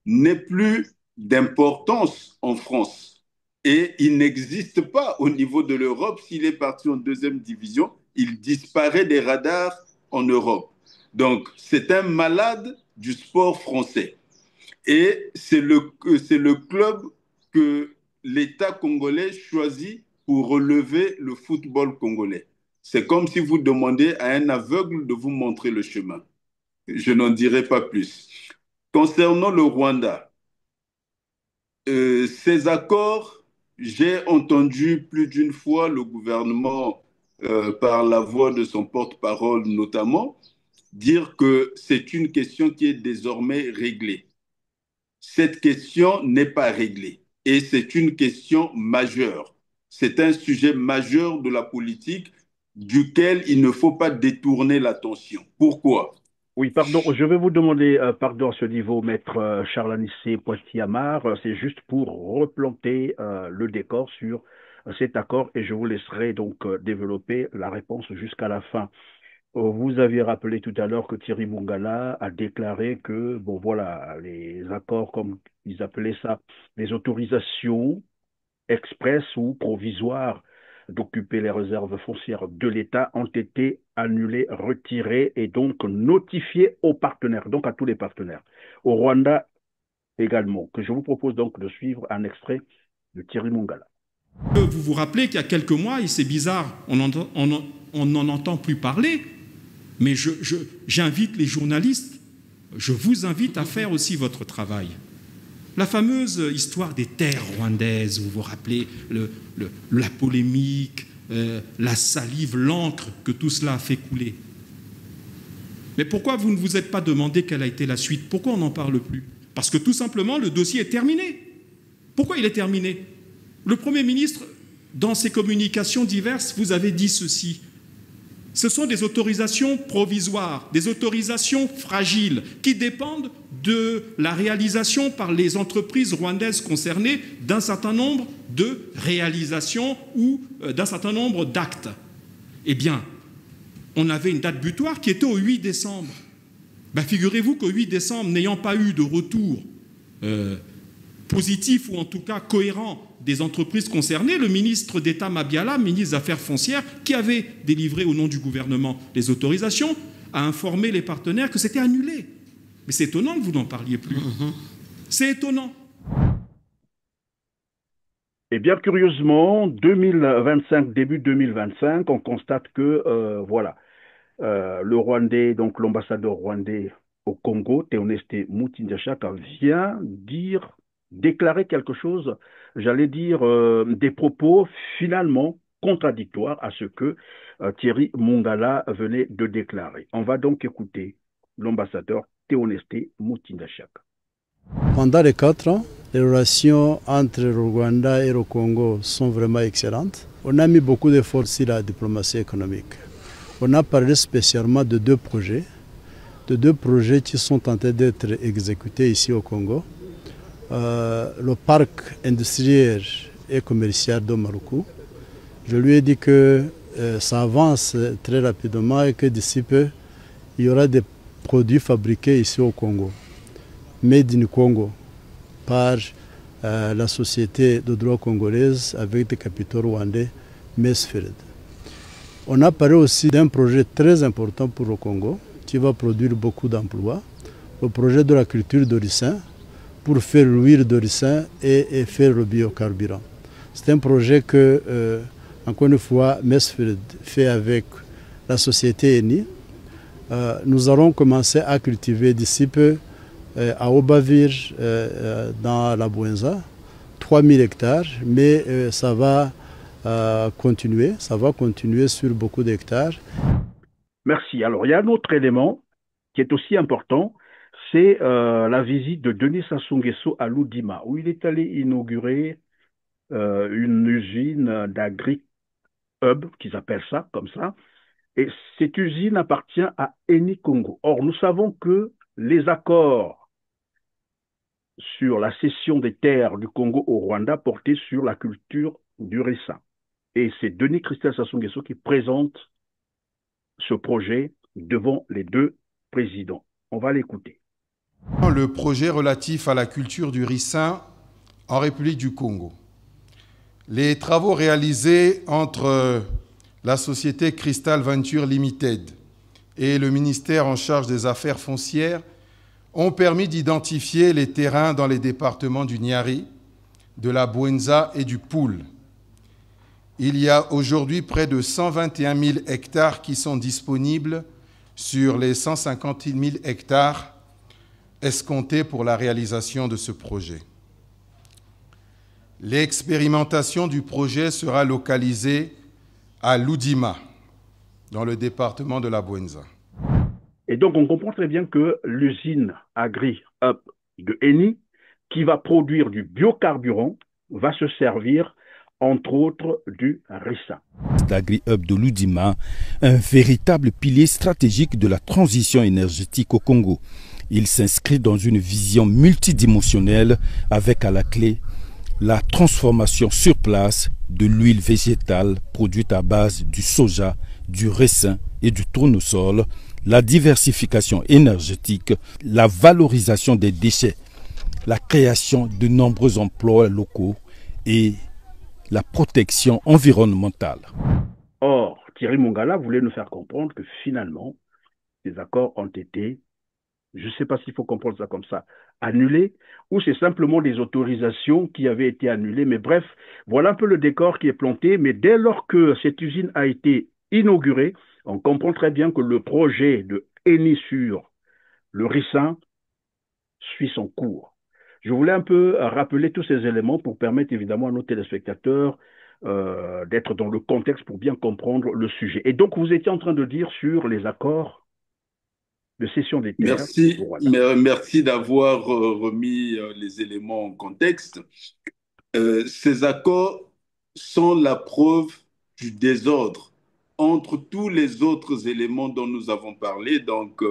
n'est plus d'importance en France et il n'existe pas au niveau de l'Europe. S'il est parti en deuxième division, il disparaît des radars en Europe. Donc, c'est un malade du sport français. Et c'est le club que l'État congolais choisit pour relever le football congolais. C'est comme si vous demandez à un aveugle de vous montrer le chemin. Je n'en dirai pas plus. Concernant le Rwanda, ces accords, j'ai entendu plus d'une fois le gouvernement, par la voix de son porte-parole notamment, dire que c'est une question qui est désormais réglée. Cette question n'est pas réglée et c'est une question majeure. C'est un sujet majeur de la politique duquel il ne faut pas détourner l'attention. Pourquoi? Oui, pardon, je vais vous demander pardon à ce niveau, maître Charles Anissé Poitiers-Amar. C'est juste pour replanter le décor sur cet accord et je vous laisserai donc développer la réponse jusqu'à la fin. Vous aviez rappelé tout à l'heure que Thierry Mongala a déclaré que, bon voilà, les accords, comme ils appelaient ça, les autorisations express ou provisoires d'occuper les réserves foncières de l'État ont été annulées, retirées et donc notifiées aux partenaires, donc à tous les partenaires. Au Rwanda également, que je vous propose donc de suivre un extrait de Thierry Mongala. Vous vous rappelez qu'il y a quelques mois, et c'est bizarre, on n'en entend plus parler, mais j'invite les journalistes, je vous invite à faire aussi votre travail. La fameuse histoire des terres rwandaises, vous vous rappelez la polémique, la salive, l'encre que tout cela a fait couler. Mais pourquoi vous ne vous êtes pas demandé quelle a été la suite? Pourquoi on n'en parle plus? Parce que tout simplement, le dossier est terminé. Pourquoi il est terminé? Le Premier ministre, dans ses communications diverses, vous avez dit ceci. Ce sont des autorisations provisoires, des autorisations fragiles qui dépendent de la réalisation par les entreprises rwandaises concernées d'un certain nombre de réalisations ou d'un certain nombre d'actes. Eh bien, on avait une date butoir qui était au 8 décembre. Ben, figurez-vous qu'au 8 décembre, n'ayant pas eu de retour positif ou en tout cas cohérent des entreprises concernées, le ministre d'État Mabiala, ministre des Affaires foncières, qui avait délivré au nom du gouvernement les autorisations, a informé les partenaires que c'était annulé. Mais c'est étonnant que vous n'en parliez plus. C'est étonnant. Et bien curieusement, 2025, début 2025, on constate que, voilà, le Rwandais, donc l'ambassadeur rwandais au Congo, Théoneste Mutindiachaka, vient déclarer quelque chose, j'allais dire, des propos finalement contradictoires à ce que Thierry Mongala venait de déclarer. On va donc écouter l'ambassadeur Théoneste Mutindiachaka. Pendant les 4 ans, les relations entre le Rwanda et le Congo sont vraiment excellentes. On a mis beaucoup d'efforts sur la diplomatie économique. On a parlé spécialement de deux projets qui sont en train d'être exécutés ici au Congo. Le parc industriel et commercial de Maluku. Je lui ai dit que ça avance très rapidement et que d'ici peu, il y aura des produits fabriqués ici au Congo, made in Congo, par la société de droit congolaise avec des capitaux rwandais, Mesfield. On a parlé aussi d'un projet très important pour le Congo qui va produire beaucoup d'emplois, le projet de la culture de ricin pour faire l'huile de ricin et faire le biocarburant. C'est un projet que, encore une fois, Mesfield fait avec la société ENI. Nous allons commencer à cultiver d'ici peu à Obavir, dans la Bouenza, 3000 hectares, mais ça va continuer sur beaucoup d'hectares. Merci. Alors, il y a un autre élément qui est aussi important, c'est la visite de Denis Sassou Nguesso à Loudima, où il est allé inaugurer une usine d'agri-hub, qu'ils appellent ça, comme ça, et cette usine appartient à Eni Congo. Or, nous savons que les accords sur la cession des terres du Congo au Rwanda portée sur la culture du ricin. Et c'est Denis Christelle Sassou Nguesso qui présente ce projet devant les deux présidents. On va l'écouter. Le projet relatif à la culture du ricin en République du Congo. Les travaux réalisés entre la société Crystal Venture Limited et le ministère en charge des affaires foncières ont permis d'identifier les terrains dans les départements du Niari, de la Bouenza et du Poul. Il y a aujourd'hui près de 121 000 hectares qui sont disponibles sur les 150 000 hectares escomptés pour la réalisation de ce projet. L'expérimentation du projet sera localisée à Loudima, dans le département de la Bouenza. Et donc, on comprend très bien que l'usine Agri-Hub de Eni, qui va produire du biocarburant, va se servir, entre autres, du ricin. L'Agri-Hub de Loudima, un véritable pilier stratégique de la transition énergétique au Congo. Il s'inscrit dans une vision multidimensionnelle avec à la clé la transformation sur place de l'huile végétale produite à base du soja, du ricin et du tournesol, la diversification énergétique, la valorisation des déchets, la création de nombreux emplois locaux et la protection environnementale. Or, Thierry Mongala voulait nous faire comprendre que finalement, ces accords ont été, je ne sais pas s'il faut comprendre ça comme ça, annulés, ou c'est simplement des autorisations qui avaient été annulées. Mais bref, voilà un peu le décor qui est planté. Mais dès lors que cette usine a été inaugurée, on comprend très bien que le projet de Eni sur le ricin suit son cours. Je voulais un peu rappeler tous ces éléments pour permettre évidemment à nos téléspectateurs d'être dans le contexte pour bien comprendre le sujet. Et donc, vous étiez en train de dire sur les accords de cession des terres. Merci d'avoir remis les éléments en contexte. Ces accords sont la preuve du désordre entre tous les autres éléments dont nous avons parlé, donc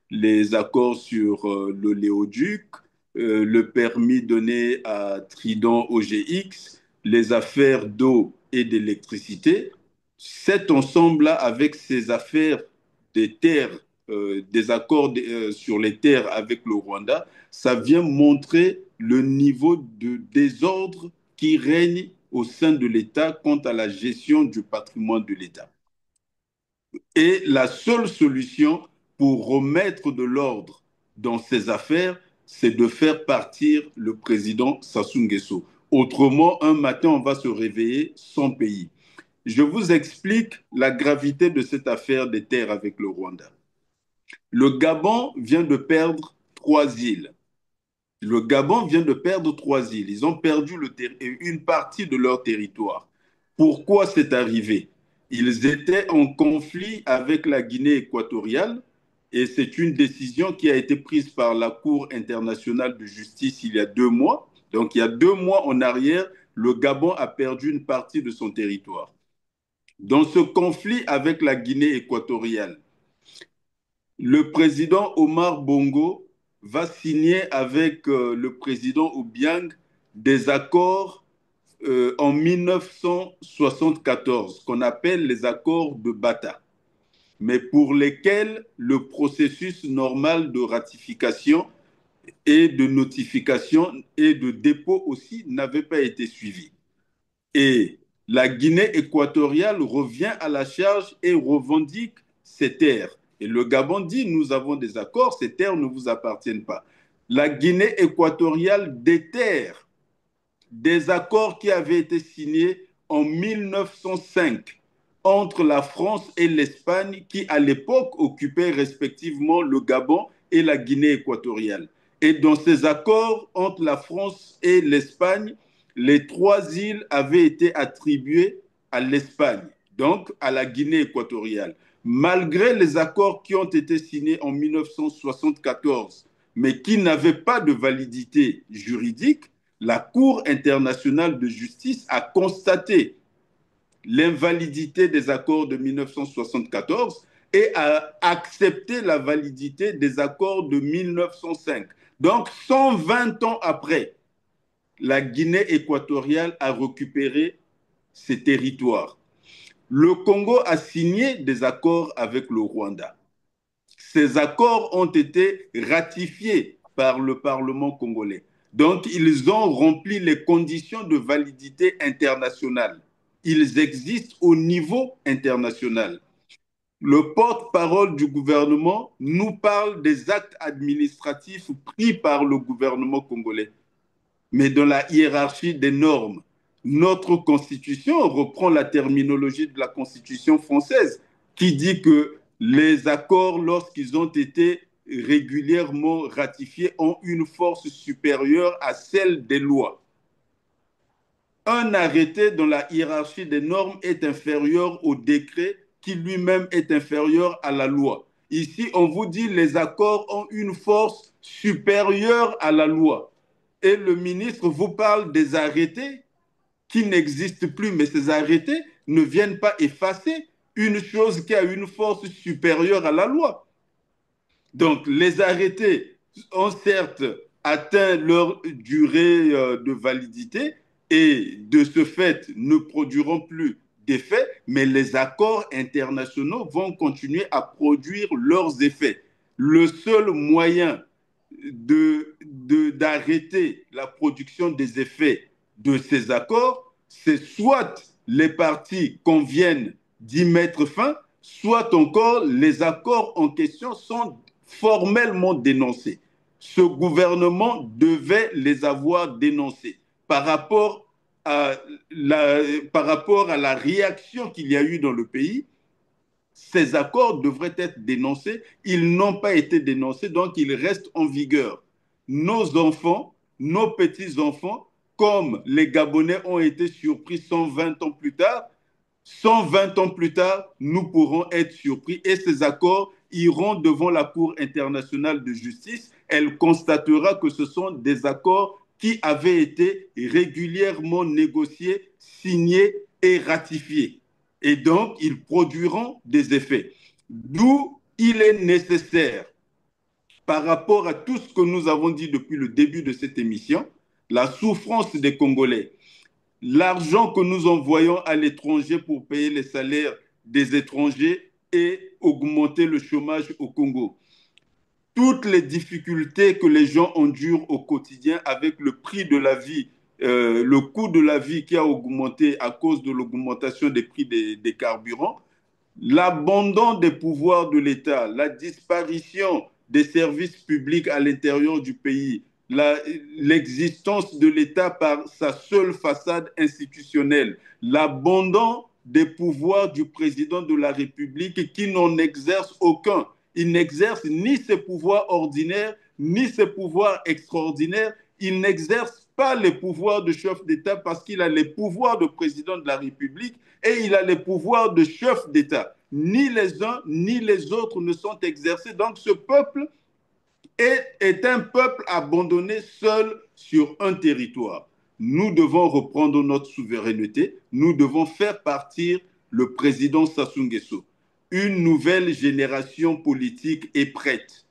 les accords sur le léoduc, le permis donné à Trident OGX, les affaires d'eau et d'électricité. Cet ensemble-là, avec ces affaires des terres, des accords sur les terres avec le Rwanda, ça vient montrer le niveau de désordre qui règne au sein de l'État quant à la gestion du patrimoine de l'État. Et la seule solution pour remettre de l'ordre dans ces affaires, c'est de faire partir le président Sassou Nguesso. Autrement, un matin, on va se réveiller sans pays. Je vous explique la gravité de cette affaire des terres avec le Rwanda. Le Gabon vient de perdre 3 îles. Le Gabon vient de perdre 3 îles. Ils ont perdu une partie de leur territoire. Pourquoi c'est arrivé? Ils étaient en conflit avec la Guinée équatoriale et c'est une décision qui a été prise par la Cour internationale de justice il y a 2 mois. Donc, il y a 2 mois en arrière, le Gabon a perdu une partie de son territoire. Dans ce conflit avec la Guinée équatoriale, le président Omar Bongo va signer avec le président Obiang des accords en 1974, qu'on appelle les accords de Bata, mais pour lesquels le processus normal de ratification et de notification et de dépôt aussi n'avait pas été suivi. Et la Guinée équatoriale revient à la charge et revendique ces terres. Et le Gabon dit, nous avons des accords, ces terres ne vous appartiennent pas. La Guinée équatoriale déterre des accords qui avaient été signés en 1905 entre la France et l'Espagne, qui à l'époque occupaient respectivement le Gabon et la Guinée équatoriale. Et dans ces accords entre la France et l'Espagne, les 3 îles avaient été attribuées à l'Espagne, donc à la Guinée équatoriale. Malgré les accords qui ont été signés en 1974, mais qui n'avaient pas de validité juridique, la Cour internationale de justice a constaté l'invalidité des accords de 1974 et a accepté la validité des accords de 1905. Donc, 120 ans après, la Guinée équatoriale a récupéré ses territoires. Le Congo a signé des accords avec le Rwanda. Ces accords ont été ratifiés par le Parlement congolais. Donc, ils ont rempli les conditions de validité internationale. Ils existent au niveau international. Le porte-parole du gouvernement nous parle des actes administratifs pris par le gouvernement congolais. Mais dans la hiérarchie des normes, notre constitution reprend la terminologie de la constitution française qui dit que les accords, lorsqu'ils ont été régulièrement ratifiés, ont une force supérieure à celle des lois. Un arrêté dans la hiérarchie des normes est inférieur au décret qui lui-même est inférieur à la loi. Ici, on vous dit que les accords ont une force supérieure à la loi. Et le ministre vous parle des arrêtés qui n'existent plus, mais ces arrêtés ne viennent pas effacer une chose qui a une force supérieure à la loi. Donc, les arrêtés ont certes atteint leur durée de validité et de ce fait ne produiront plus d'effets, mais les accords internationaux vont continuer à produire leurs effets. Le seul moyen d'arrêter la production des effets de ces accords, c'est soit les parties conviennent d'y mettre fin, soit encore les accords en question sont formellement dénoncés. Ce gouvernement devait les avoir dénoncés par rapport à la réaction qu'il y a eu dans le pays. Ces accords devraient être dénoncés. Ils n'ont pas été dénoncés, donc ils restent en vigueur. Nos enfants, nos petits-enfants, comme les Gabonais ont été surpris 120 ans plus tard, 120 ans plus tard, nous pourrons être surpris et ces accords iront devant la Cour internationale de justice. Elle constatera que ce sont des accords qui avaient été régulièrement négociés, signés et ratifiés. Et donc, ils produiront des effets. D'où il est nécessaire, par rapport à tout ce que nous avons dit depuis le début de cette émission, la souffrance des Congolais, l'argent que nous envoyons à l'étranger pour payer les salaires des étrangers et augmenter le chômage au Congo. Toutes les difficultés que les gens endurent au quotidien avec le prix de la vie, le coût de la vie qui a augmenté à cause de l'augmentation des prix des carburants, l'abandon des pouvoirs de l'État, la disparition des services publics à l'intérieur du pays, l'existence de l'État par sa seule façade institutionnelle, l'abandon des pouvoirs du président de la République qui n'en exerce aucun. Il n'exerce ni ses pouvoirs ordinaires, ni ses pouvoirs extraordinaires. Il n'exerce pas les pouvoirs de chef d'État parce qu'il a les pouvoirs de président de la République et il a les pouvoirs de chef d'État. Ni les uns ni les autres ne sont exercés. Donc ce peuple est un peuple abandonné seul sur un territoire. Nous devons reprendre notre souveraineté. Nous devons faire partir le président Sassou Nguesso. Une nouvelle génération politique est prête.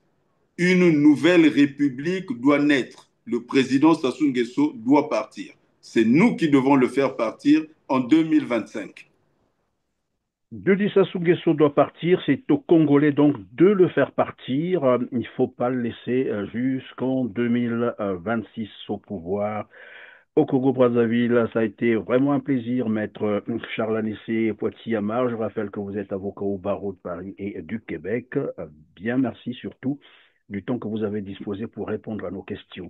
Une nouvelle république doit naître. Le président Sassou Nguesso doit partir. C'est nous qui devons le faire partir en 2025. Denis Sassou Nguesso doit partir, c'est aux Congolais donc de le faire partir. Il ne faut pas le laisser jusqu'en 2026 au pouvoir. Au Congo-Brazzaville, ça a été vraiment un plaisir, maître Charles Anissé Poitiers-Amar. Je rappelle que vous êtes avocat au barreau de Paris et du Québec. Bien merci surtout du temps que vous avez disposé pour répondre à nos questions.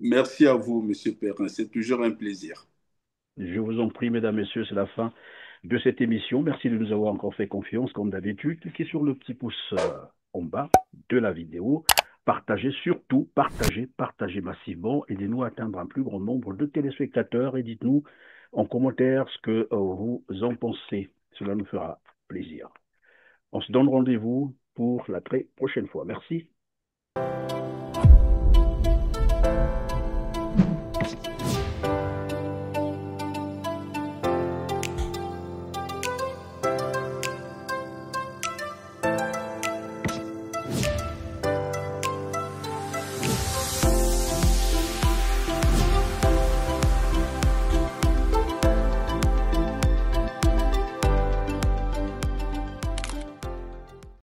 Merci à vous, M. Perrin. C'est toujours un plaisir. Je vous en prie, mesdames, messieurs, c'est la fin de cette émission. Merci de nous avoir encore fait confiance, comme d'habitude. Cliquez sur le petit pouce en bas de la vidéo. Partagez surtout, partagez massivement. Aidez-nous à atteindre un plus grand nombre de téléspectateurs et dites-nous en commentaire ce que vous en pensez. Cela nous fera plaisir. On se donne rendez-vous pour la très prochaine fois. Merci.